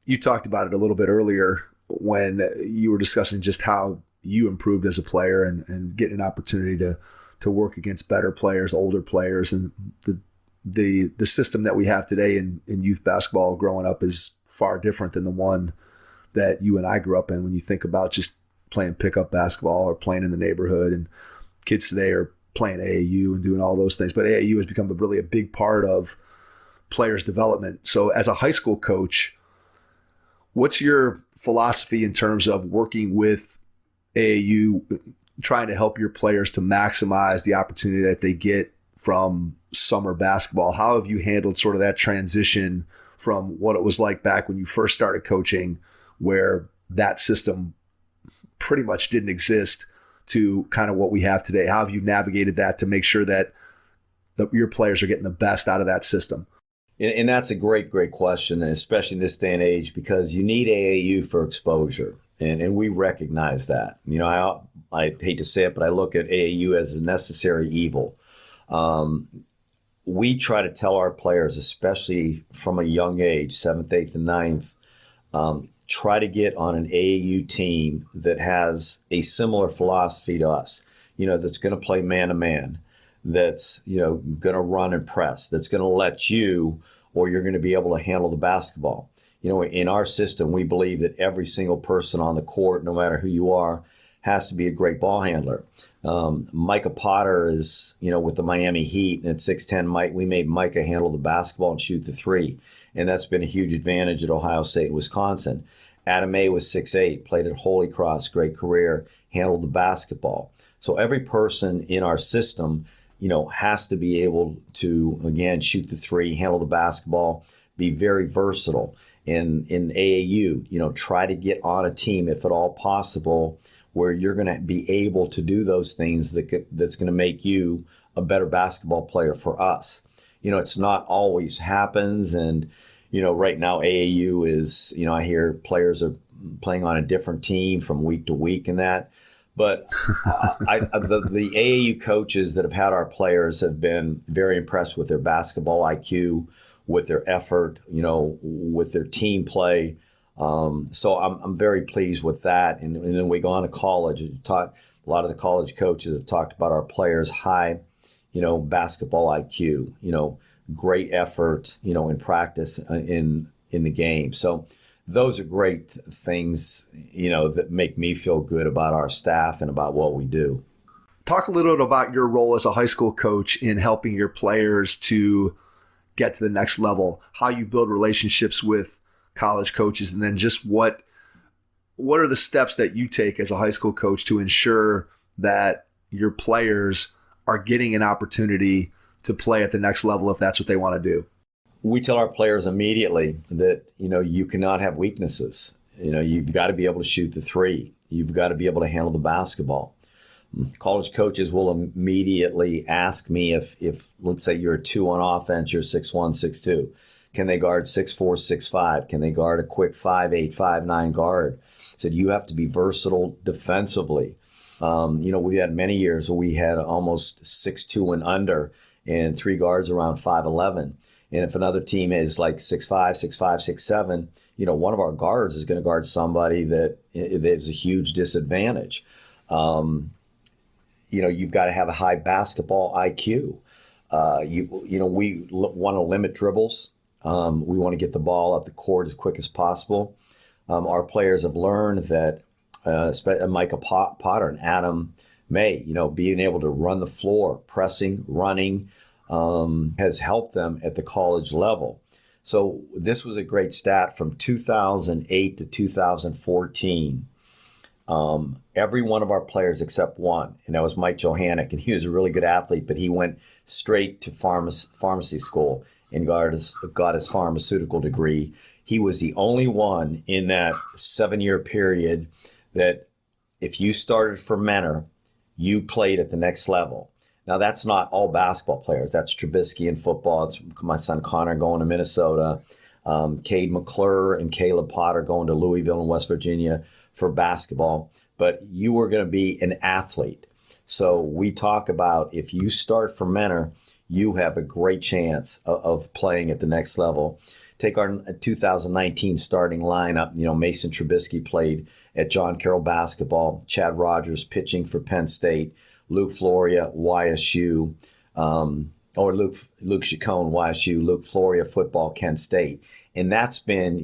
you talked about it a little bit earlier when you were discussing just how you improved as a player and getting an opportunity to work against better players, older players. And the system that we have today in youth basketball growing up is far different than the one that you and I grew up in when you think about just playing pickup basketball or playing in the neighborhood. And kids today are playing AAU and doing all those things. But AAU has become really a big part of players' development. So as a high school coach, what's your philosophy in terms of working with AAU, trying to help your players to maximize the opportunity that they get from summer basketball? How have you handled sort of that transition from what it was like back when you first started coaching, where that system pretty much didn't exist, to kind of what we have today? How have you navigated that to make sure that your players are getting the best out of that system? And that's a great, great question, and especially in this day and age, because you need AAU for exposure, and we recognize that. I hate to say it, but I look at AAU as a necessary evil. We try to tell our players, especially from a young age, 7th, 8th, and 9th, try to get on an AAU team that has a similar philosophy to us, that's going to play man-to-man, that's, going to run and press, that's going to let you, or you're going to be able to handle the basketball. In our system, we believe that every single person on the court, no matter who you are, has to be a great ball handler. Micah Potter is, with the Miami Heat, and at 6'10", we made Micah handle the basketball and shoot the three. And that's been a huge advantage at Ohio State and Wisconsin. Adam May was 6'8", played at Holy Cross, great career, handled the basketball. So every person in our system, has to be able to, again, shoot the three, handle the basketball, be very versatile. In AAU, try to get on a team, if at all possible, where you're going to be able to do those things that's going to make you a better basketball player for us. It's not always happens. And, right now AAU is, I hear players are playing on a different team from week to week and that. But the AAU coaches that have had our players have been very impressed with their basketball IQ, with their effort, with their team play. So I'm very pleased with that. And then we go on to college. A lot of the college coaches have talked about our players' high, basketball IQ, great effort, in practice, in the game. So those are great things, that make me feel good about our staff and about what we do. Talk a little bit about your role as a high school coach in helping your players to get to the next level, how you build relationships with college coaches, and then just what are the steps that you take as a high school coach to ensure that your players are getting an opportunity to play at the next level if that's what they want to do? We tell our players immediately that, you cannot have weaknesses. You've got to be able to shoot the three. You've got to be able to handle the basketball. College coaches will immediately ask me if let's say you're a 2 on offense, you're 6'1", 6'2". Can they guard 6'4", 6'5"? Can they guard a quick 5'8", 5'9" guard? Said you have to be versatile defensively. We had many years where we had almost 6'2" and under and 3 guards around 5'11". And if another team is like 6'5", 6'5", 6'7", one of our guards is going to guard somebody that is a huge disadvantage. You've got to have a high basketball IQ. We want to limit dribbles. We want to get the ball up the court as quick as possible. Our players have learned that, especially Micah Potter and Adam May, being able to run the floor, pressing, running, has helped them at the college level. So this was a great stat from 2008 to 2014. Every one of our players except one, and that was Mike Johannick, and he was a really good athlete, but he went straight to pharmacy school and got his pharmaceutical degree. He was the only one in that 7-year period that if you started for Menor, you played at the next level. Now, that's not all basketball players. That's Trubisky in football. It's my son Connor going to Minnesota. Cade McClure and Caleb Potter going to Louisville and West Virginia for basketball. But you were going to be an athlete. So we talk about if you start for Menor, you have a great chance of playing at the next level. Take our 2019 starting lineup. Mason Trubisky played at John Carroll basketball. Chad Rogers pitching for Penn State. Luke Floria, YSU, or Luke Chacon, YSU, Luke Floria, football, Kent State. And that's been,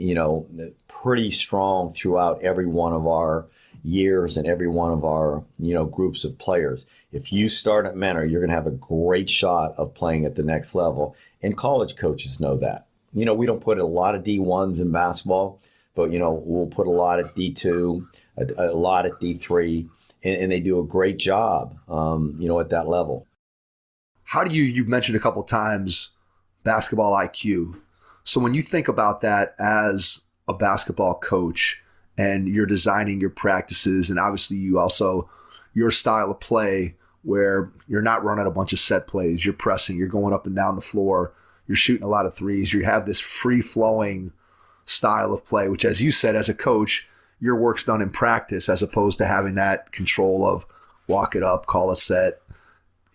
pretty strong throughout every one of our years and every one of our, groups of players. If you start at Menor, you're going to have a great shot of playing at the next level. And college coaches know that. We don't put a lot of D1s in basketball, but, we'll put a lot at D2, a lot at D3. And they do a great job, at that level. How do you've mentioned a couple times basketball IQ. So when you think about that as a basketball coach and you're designing your practices, and obviously your style of play where you're not running a bunch of set plays, you're pressing, you're going up and down the floor, you're shooting a lot of threes, you have this free-flowing style of play, which, as you said, as a coach, your work's done in practice as opposed to having that control of walk it up, call a set.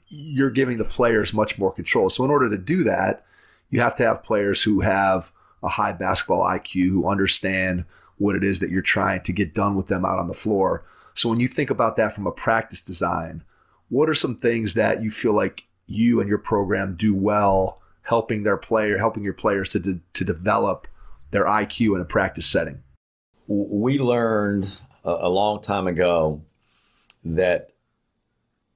You're giving the players much more control. So in order to do that, you have to have players who have a high basketball IQ, who understand what it is that you're trying to get done with them out on the floor. So when you think about that from a practice design, what are some things that you feel like you and your program do well, helping your players to develop their IQ in a practice setting? We learned a long time ago that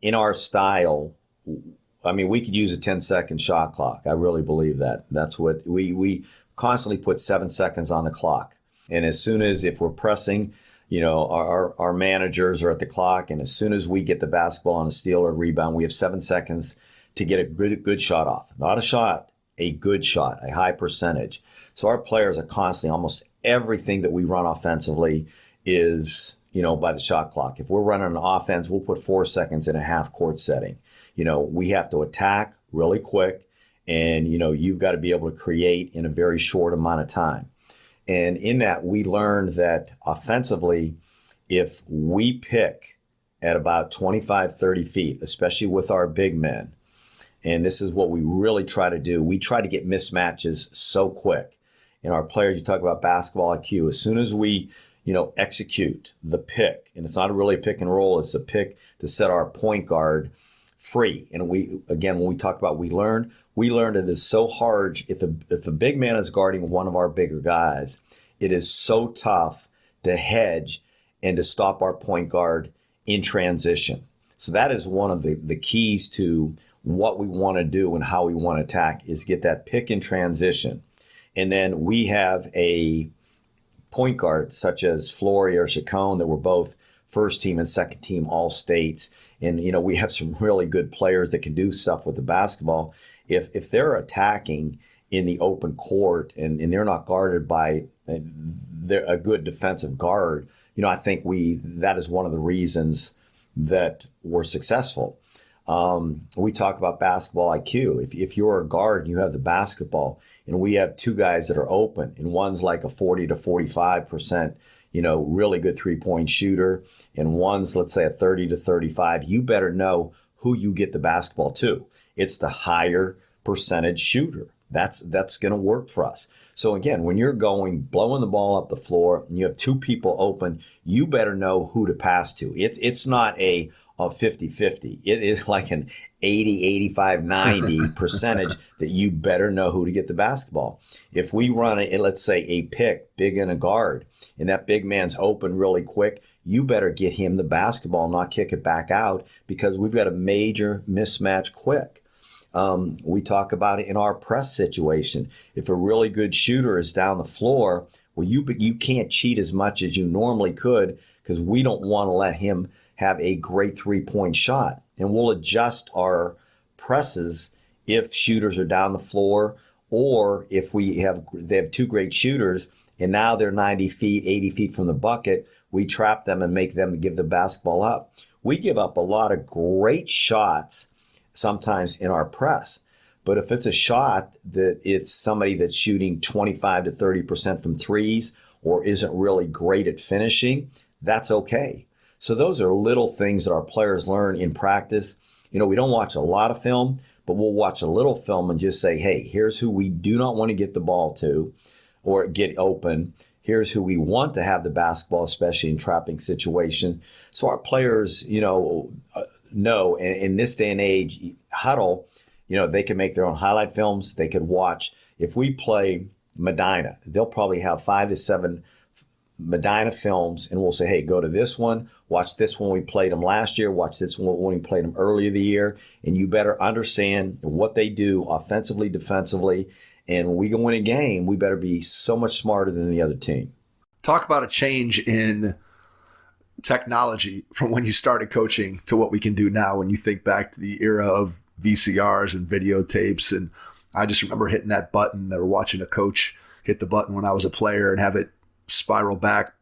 in our style, we could use a 10-second shot clock. I really believe that. That's what we constantly put 7 seconds on the clock. And as soon as, if we're pressing, our managers are at the clock. And as soon as we get the basketball on a steal or rebound, we have 7 seconds to get a good shot off. Not a shot, a good shot, a high percentage. So our players are constantly, almost everything that we run offensively is, by the shot clock. If we're running an offense, we'll put 4 seconds in a half court setting. We have to attack really quick, and, you've got to be able to create in a very short amount of time. And in that, we learned that offensively, if we pick at about 25, 30 feet, especially with our big men, and this is what we really try to do, we try to get mismatches so quick. And our players, you talk about basketball IQ, as soon as we, execute the pick, and it's not really a pick and roll, it's a pick to set our point guard free. And when we talk about we learned it is so hard. If a big man is guarding one of our bigger guys, it is so tough to hedge and to stop our point guard in transition. So that is one of the keys to what we want to do and how we want to attack, is get that pick in transition. And then we have a point guard such as Flory or Chacon that were both first team and second team All-States. And, we have some really good players that can do stuff with the basketball. If they're attacking in the open court and they're not guarded by a good defensive guard, I think that is one of the reasons that we're successful. We talk about basketball IQ. If you're a guard and you have the basketball, and we have two guys that are open, and one's like a 40 to 45%, really good 3-point shooter, and one's, let's say, a 30 to 35, you better know who you get the basketball to. It's the higher percentage shooter. That's going to work for us. So again, when you're blowing the ball up the floor and you have two people open, you better know who to pass to. It's not a 50-50. It is like an 80, 85, 90 percentage that you better know who to get the basketball. If we run let's say a pick, big and a guard, and that big man's open really quick, you better get him the basketball, not kick it back out, because we've got a major mismatch quick. We talk about it in our press situation. If a really good shooter is down the floor, well, you can't cheat as much as you normally could, because we don't want to let him have a great 3-point shot. And we'll adjust our presses if shooters are down the floor, or if they have two great shooters and now they're 90 feet, 80 feet from the bucket, we trap them and make them give the basketball up. We give up a lot of great shots sometimes in our press. But if it's a shot that it's somebody that's shooting 25 to 30% from threes or isn't really great at finishing, that's okay. So those are little things that our players learn in practice. We don't watch a lot of film, but we'll watch a little film and just say, hey, here's who we do not want to get the ball to or get open. Here's who we want to have the basketball, especially in trapping situation. So our players, know, and in this day and age, huddle, they can make their own highlight films. They could watch. If we play Medina, they'll probably have 5 to 7 Medina films, and we'll say, hey, go to this one, watch this one we played them last year, watch this one when we played them earlier the year, and you better understand what they do offensively, defensively, and when we go in a game, we better be so much smarter than the other team. Talk about a change in technology from when you started coaching to what we can do now when you think back to the era of VCRs and videotapes. And I just remember hitting that button or watching a coach hit the button when I was a player and have it spiral back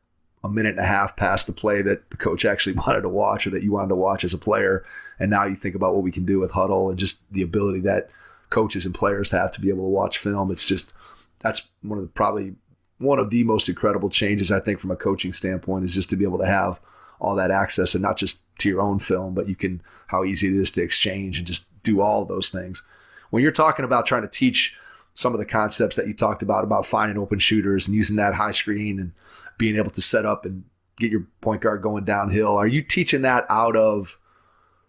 a minute and a half past the play that the coach actually wanted to watch or that you wanted to watch as a player. And now you think about what we can do with huddle and just the ability that coaches and players have to be able to watch film. That's probably one of the most incredible changes, I think, from a coaching standpoint, is just to be able to have all that access, and not just to your own film, but how easy it is to exchange and just do all of those things. When you're talking about trying to teach some of the concepts that you talked about finding open shooters and using that high screen and being able to set up and get your point guard going downhill, are you teaching that out of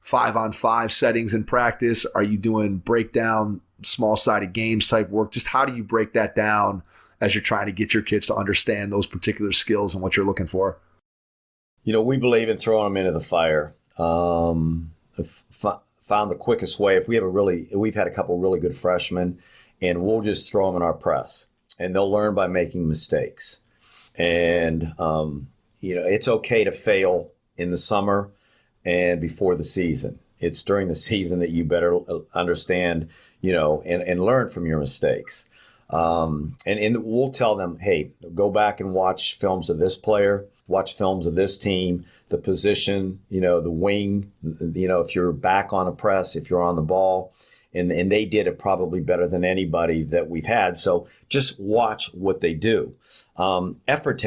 5-on-5 settings in practice? Are you doing breakdown, small-sided games type work? Just how do you break that down as you're trying to get your kids to understand those particular skills and what you're looking for? We believe in throwing them into the fire. Found the quickest way. We've had a couple really good freshmen, and we'll just throw them in our press, and they'll learn by making mistakes. And it's okay to fail in the summer and before the season. It's during the season that you better understand, and learn from your mistakes. And we'll tell them, hey, go back and watch films of this player, watch films of this team, the position, the wing, if you're back on a press, if you're on the ball, and they did it probably better than anybody that we've had. So just watch what they do. Effort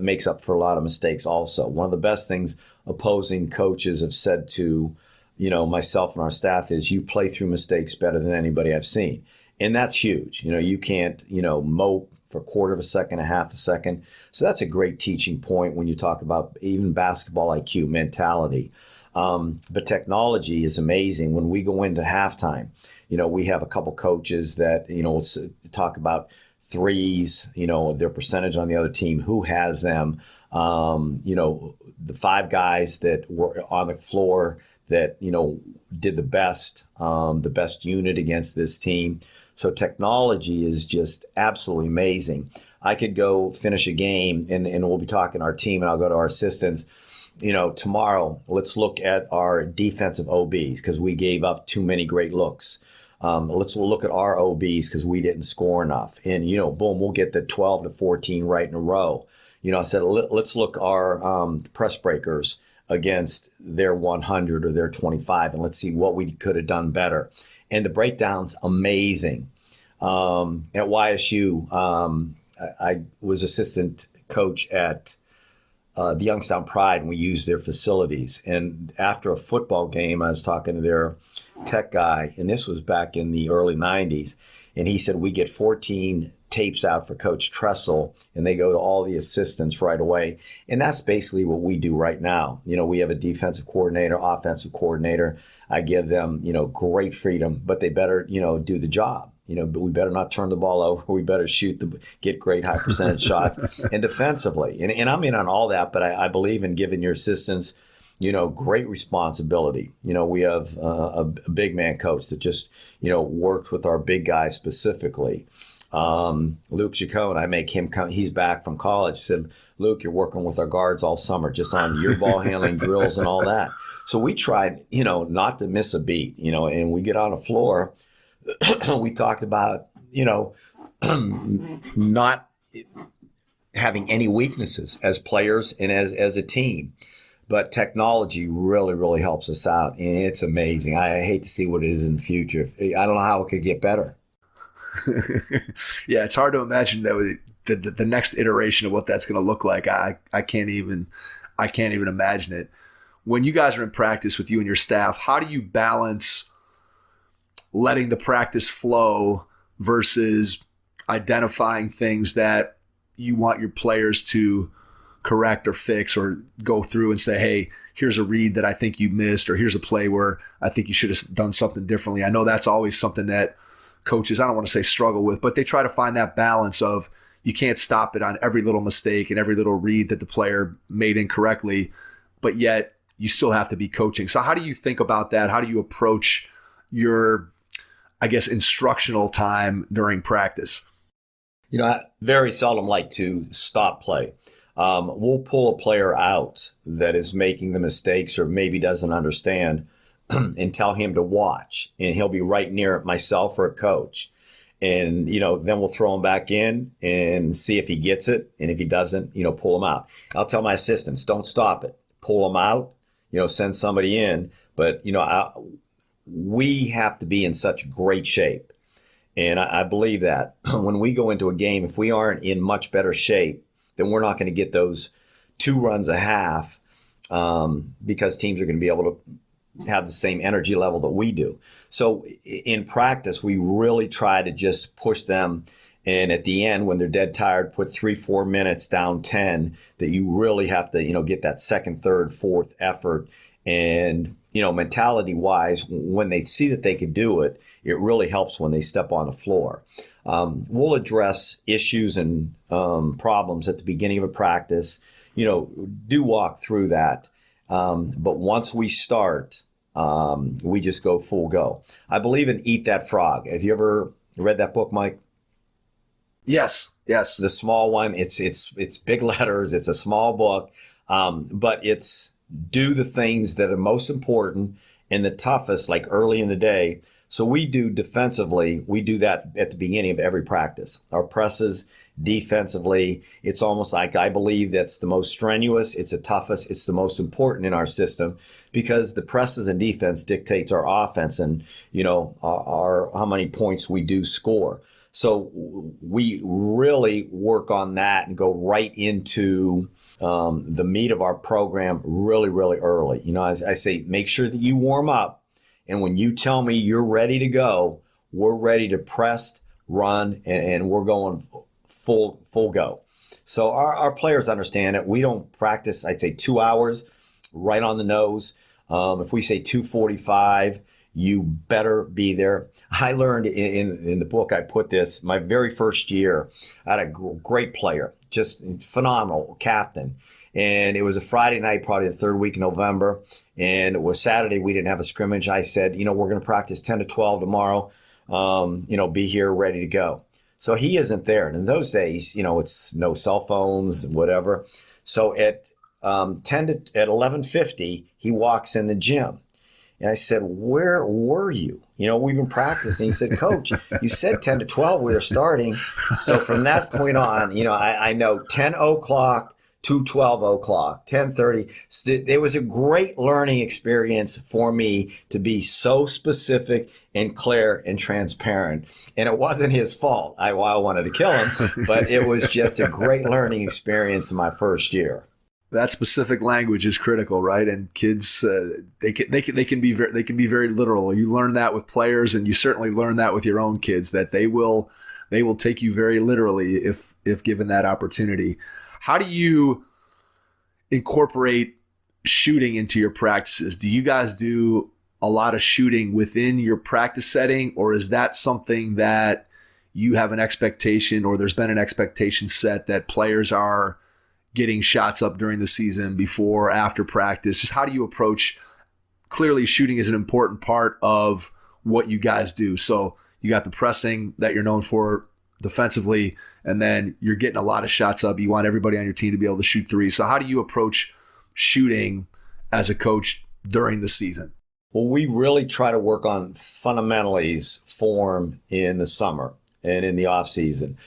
makes up for a lot of mistakes also. One of the best things opposing coaches have said to, myself and our staff is, you play through mistakes better than anybody I've seen. And that's huge. You can't, mope for a quarter of a second, a half a second. So that's a great teaching point when you talk about even basketball IQ, mentality. But technology is amazing. When we go into halftime, we have a couple coaches that, let's talk about threes, their percentage on the other team, who has them, the 5 guys that were on the floor that, did the best unit against this team. So technology is just absolutely amazing. I could go finish a game and we'll be talking our team, and I'll go to our assistants. Tomorrow, let's look at our defensive OBs because we gave up too many great looks. We'll look at our OBs because we didn't score enough. And, boom, we'll get the 12 to 14 right in a row. I said, let's look our press breakers against their 100 or their 25, and let's see what we could have done better. And the breakdown's amazing. At YSU, I was assistant coach at the Youngstown Pride, and we used their facilities. And after a football game, I was talking to their tech guy, and this was back in the early 90s, and he said, we get 14 tapes out for Coach Tressel, and they go to all the assistants right away. And that's basically what we do right now. We have a defensive coordinator, offensive coordinator. I give them, great freedom, but they better, do the job. But we better not turn the ball over. We better get great high percentage shots. And defensively, and I'm in on all that, but I believe in giving your assistants, great responsibility. We have a big man coach that just, worked with our big guys specifically. Luke Chacon, I make him come. He's back from college. Said, Luke, you're working with our guards all summer, just on your ball handling drills and all that. So we tried, not to miss a beat, and we get on the floor. We talked about, not having any weaknesses as players and as a team. But technology really, really helps us out. And it's amazing. I hate to see what it is in the future. I don't know how it could get better. Yeah, it's hard to imagine that the next iteration of what that's going to look like. I can't even imagine it. When you guys are in practice with you and your staff, how do you balance letting the practice flow versus identifying things that you want your players to correct or fix or go through and say, hey, here's a read that I think you missed, or here's a play where I think you should have done something differently. I know that's always something that coaches, I don't want to say struggle with, but they try to find that balance of you can't stop it on every little mistake and every little read that the player made incorrectly, but yet you still have to be coaching. So how do you think about that? How do you approach your, I guess, instructional time during practice? I very seldom like to stop play. We'll pull a player out that is making the mistakes or maybe doesn't understand and tell him to watch, and he'll be right near myself or a coach. And, then we'll throw him back in and see if he gets it. And if he doesn't, pull him out. I'll tell my assistants, don't stop it. Pull him out, send somebody in. But, we have to be in such great shape. And I believe that when we go into a game, if we aren't in much better shape, then we're not going to get those 2 runs a half because teams are going to be able to have the same energy level that we do. So in practice, we really try to just push them. And at the end, when they're dead tired, put 3-4 minutes down 10, that you really have to, get that second, third, fourth effort. And, mentality wise, when they see that they can do it, it really helps when they step on the floor. We'll address issues and problems at the beginning of a practice, do walk through that. But once we start, we just go full go. I believe in Eat That Frog. Have you ever read that book, Mike? Yes. The small one. It's big letters. It's a small book, but it's do the things that are most important and the toughest, like early in the day. So we do defensively. We do that at the beginning of every practice. Our presses. Defensively, it's almost like I believe that's the most strenuous, it's the toughest, it's the most important in our system, because the presses and defense dictates our offense and, our how many points we do score. So we really work on that and go right into the meat of our program really, really early. As I say, make sure that you warm up, and when you tell me you're ready to go, we're ready to press, run, and we're going full go. So our players understand it. We don't practice, I'd say 2 hours right on the nose. If we say 2:45, you better be there. I learned in the book, I put this, my very first year, I had a great player, just phenomenal captain. And it was a Friday night, probably the 3rd week in November. And it was Saturday, we didn't have a scrimmage. I said, we're going to practice 10 to 12 tomorrow. Be here ready to go. So he isn't there. And in those days, it's no cell phones, whatever. So at 11:50, he walks in the gym. And I said, where were you? We've been practicing. He said, Coach, you said 10 to 12 we were starting. So from that point on, I know 10 o'clock to 12 o'clock, 10:30. It was a great learning experience for me to be so specific and clear and transparent. And it wasn't his fault. I wanted to kill him, but it was just a great learning experience in my first year. That specific language is critical, right? And kids, they can be very literal. You learn that with players, and you certainly learn that with your own kids, that they will take you very literally if given that opportunity. How do you incorporate shooting into your practices? Do you guys do a lot of shooting within your practice setting, or is that something that you have an expectation, or there's been an expectation set that players are getting shots up during the season, before, after practice? Just how do you approach? Clearly, shooting is an important part of what you guys do. So you got the pressing that you're known for defensively, and then you're getting a lot of shots up. You want everybody on your team to be able to shoot threes. So how do you approach shooting as a coach during the season? Well, we really try to work on fundamentals form in the summer and in the off season.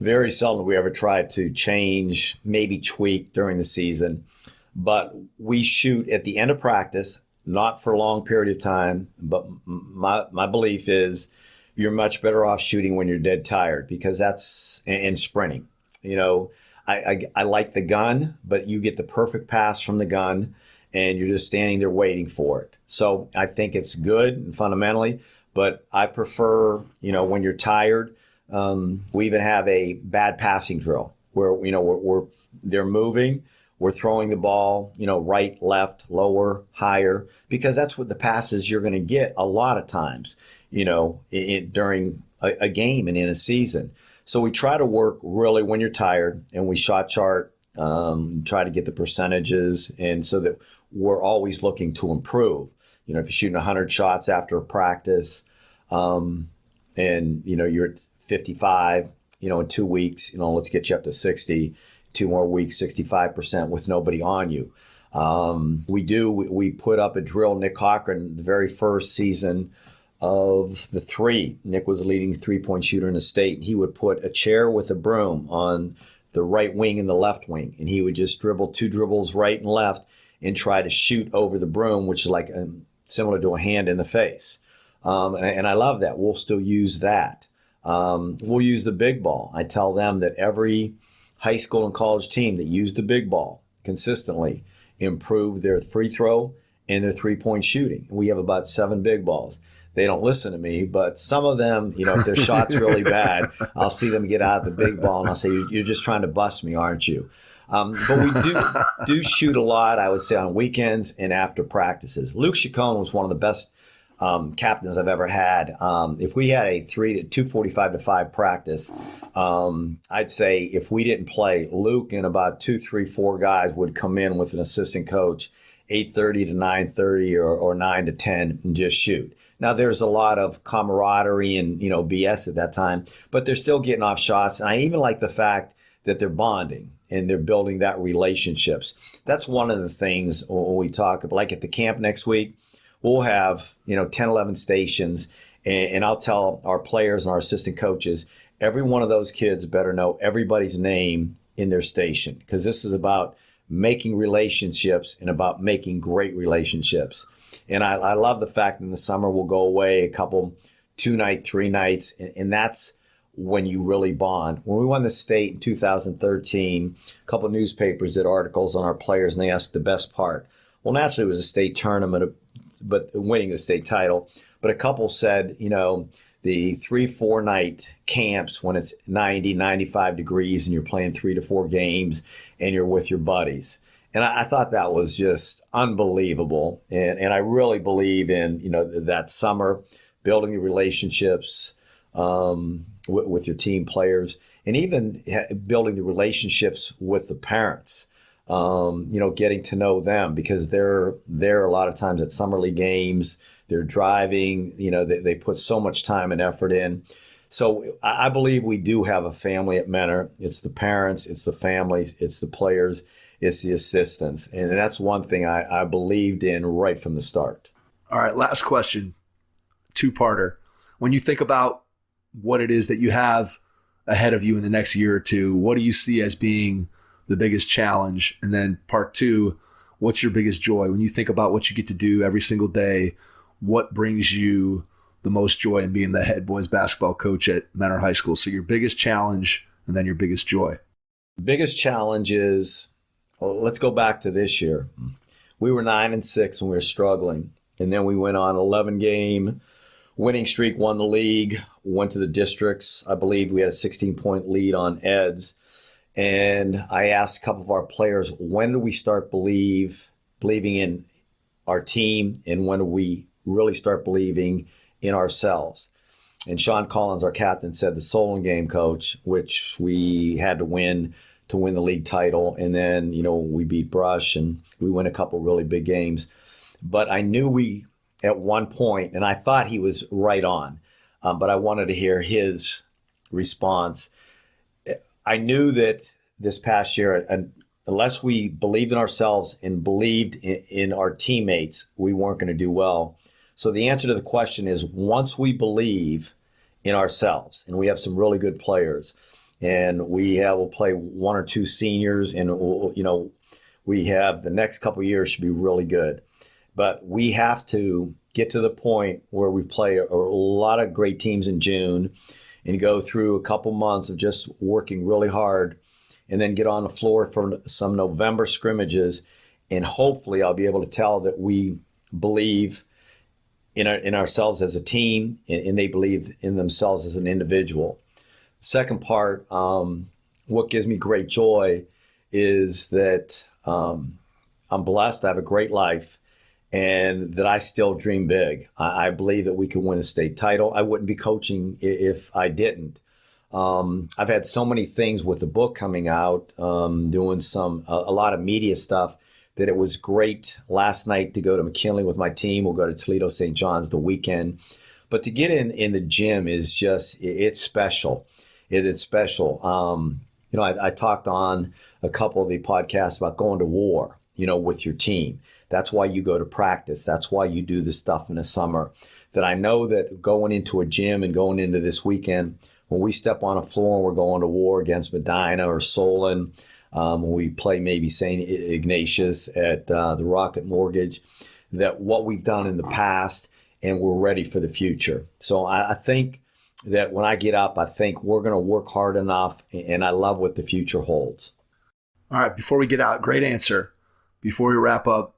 Very seldom we ever try to change, maybe tweak during the season, but we shoot at the end of practice, not for a long period of time. But my belief is you're much better off shooting when you're dead tired, because that's, and sprinting. You know, I like the gun, but you get the perfect pass from the gun and you're just standing there waiting for it. So I think it's good and fundamentally, but I prefer, when you're tired. We even have a bad passing drill where, they're moving, we're throwing the ball, right, left, lower, higher, because that's what the passes you're going to get a lot of times, during a game and in a season. So we try to work really when you're tired, and we shot chart, try to get the percentages, and so that we're always looking to improve. If you're shooting 100 shots after a practice, and, you're at 55, in 2 weeks, let's get you up to 60, 2 more weeks, 65% with nobody on you. We put up a drill. Nick Cochran, the very first season of the three, Nick was the leading 3-point shooter in the state. He would put a chair with a broom on the right wing and the left wing, and he would just dribble 2 dribbles right and left and try to shoot over the broom, which is like similar to a hand in the face. And I love that. We'll still use that. We'll use the big ball. I tell them that every high school and college team that used the big ball consistently improved their free throw and their 3-point shooting. We have about 7 big balls. They don't listen to me, but some of them, if their shot's really bad, I'll see them get out the big ball and I'll say, you're just trying to bust me, aren't you? But we do shoot a lot, I would say, on weekends and after practices. Luke Chacon was one of the best captains I've ever had. If we had a 2:45 to 5 practice, I'd say if we didn't play, Luke and about 2, 3, 4 guys would come in with an assistant coach, 8:30 to 9:30 or 9 to 10, and just shoot. Now there's a lot of camaraderie and BS at that time, but they're still getting off shots. And I even like the fact that they're bonding and they're building that relationships. That's one of the things when we talk about, like at the camp next week. We'll have, 10, 11 stations, and I'll tell our players and our assistant coaches, every one of those kids better know everybody's name in their station, because this is about making relationships and about making great relationships. And I love the fact in the summer we'll go away a couple, 2 nights, 3 nights, and that's when you really bond. When we won the state in 2013, a couple of newspapers did articles on our players, and they asked the best part. Well, naturally, it was a state tournament, but winning the state title. But a couple said, the 3-4 night camps when it's 90, 95 degrees and you're playing 3 to 4 games and you're with your buddies. And I thought that was just unbelievable. And I really believe in, that summer, building the relationships with your team players, and even building the relationships with the parents. Getting to know them, because they're there a lot of times at summer league games. They're driving, they put so much time and effort in. So I believe we do have a family at Mentor. It's the parents, it's the families, it's the players, it's the assistants. And that's one thing I believed in right from the start. All right, last question, 2-parter. When you think about what it is that you have ahead of you in the next year or two, what do you see as being the biggest challenge? And then part 2, what's your biggest joy? When you think about what you get to do every single day, what brings you the most joy in being the head boys basketball coach at Mentor High School? So your biggest challenge and then your biggest joy. Biggest challenge is, well, let's go back to this year. We were 9-6 and we were struggling. And then we went on 11-game winning streak, won the league, went to the districts. I believe we had a 16-point lead on Eds. And I asked a couple of our players, when do we start believing in our team, and when do we really start believing in ourselves? And Sean Collins, our captain, said the Solon game, coach, which we had to win the league title. And then, we beat Brush and we win a couple really big games. But I knew we, at one point, and I thought he was right on, but I wanted to hear his response. I knew that this past year, unless we believed in ourselves and believed in our teammates, we weren't going to do well. So the answer to the question is, once we believe in ourselves, and we have some really good players, and we'll play 1 or 2 seniors, and we have the next couple of years should be really good. But we have to get to the point where we play a lot of great teams in June and go through a couple months of just working really hard, and then get on the floor for some November scrimmages. And hopefully I'll be able to tell that we believe in ourselves as a team, and they believe in themselves as an individual. Second part, what gives me great joy is that I'm blessed. I have a great life, and that I still dream big. I believe that we can win a state title. I wouldn't be coaching if I didn't. I've had so many things with the book coming out, doing a lot of media stuff, that it was great last night to go to McKinley with my team. We'll go to Toledo St. John's the weekend. But to get in the gym is just, it's special. It's special. I talked on a couple of the podcasts about going to war, with your team. That's why you go to practice. That's why you do this stuff in the summer. That I know that going into a gym and going into this weekend, when we step on a floor and we're going to war against Medina or Solon, when we play maybe St. Ignatius at the Rocket Mortgage, that what we've done in the past, and we're ready for the future. So I think that when I get up, I think we're going to work hard enough, and I love what the future holds. All right, before we get out, great answer. Before we wrap up,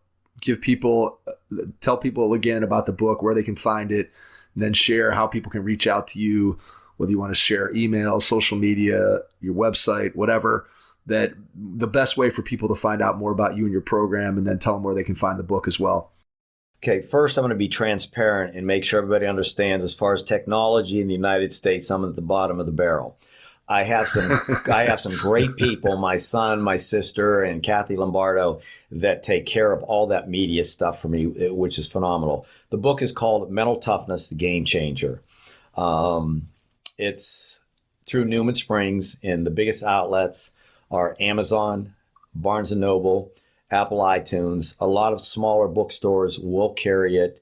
tell people again about the book, where they can find it, and then share how people can reach out to you, whether you want to share email, social media, your website, whatever, that the best way for people to find out more about you and your program, and then tell them where they can find the book as well. Okay, first I'm going to be transparent and make sure everybody understands, as far as technology in the United States, I'm at the bottom of the barrel. I have some great people, my son, my sister, and Kathy Lombardo, that take care of all that media stuff for me, which is phenomenal. The book is called Mental Toughness, The Game Changer. It's through Newman Springs, and the biggest outlets are Amazon, Barnes & Noble, Apple iTunes. A lot of smaller bookstores will carry it.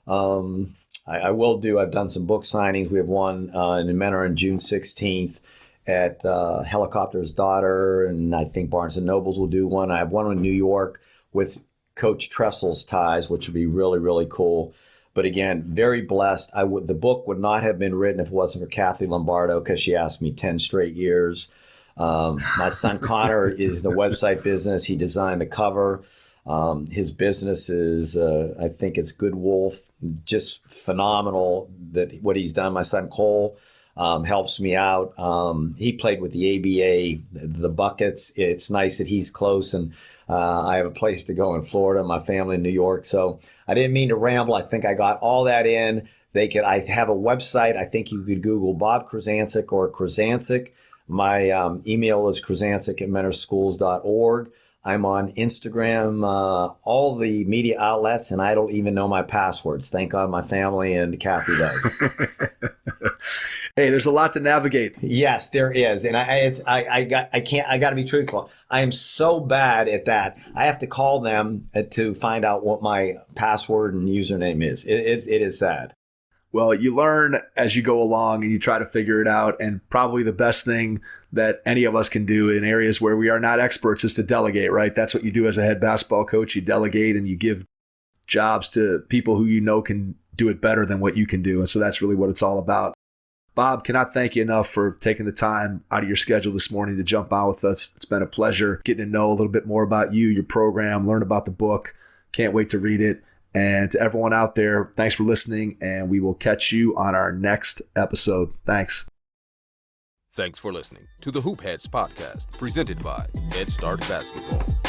I've done some book signings. We have one in Mentor on June 16th at Helicopter's Daughter, and I think Barnes & Nobles will do one. I have one in New York with Coach Tressel's ties, which would be really, really cool. But again, very blessed. The book would not have been written if it wasn't for Kathy Lombardo, because she asked me 10 straight years. My son Connor is the website business. He designed the cover. His business is, I think it's Good Wolf. Just phenomenal that what he's done. My son Cole helps me out. He played with the ABA, the Buckets. It's nice that he's close, and I have a place to go in Florida, my family in New York. So I didn't mean to ramble. I think I got all that in. I have a website. I think you could Google Bob Krizancic or Krizancic. My email is krizancic@mentorschools.org. I'm on Instagram, all the media outlets, and I don't even know my passwords. Thank God my family and Kathy does. Hey, there's a lot to navigate. Yes, there is, and I got to be truthful. I am so bad at that. I have to call them to find out what my password and username is. It is sad. Well, you learn as you go along and you try to figure it out. And probably the best thing that any of us can do in areas where we are not experts is to delegate, right? That's what you do as a head basketball coach. You delegate and you give jobs to people who you know can do it better than what you can do. And so that's really what it's all about. Bob, cannot thank you enough for taking the time out of your schedule this morning to jump on with us. It's been a pleasure getting to know a little bit more about you, your program, learn about the book. Can't wait to read it. And to everyone out there, thanks for listening, and we will catch you on our next episode. Thanks. Thanks for listening to the Hoop Heads podcast, presented by Head Start Basketball.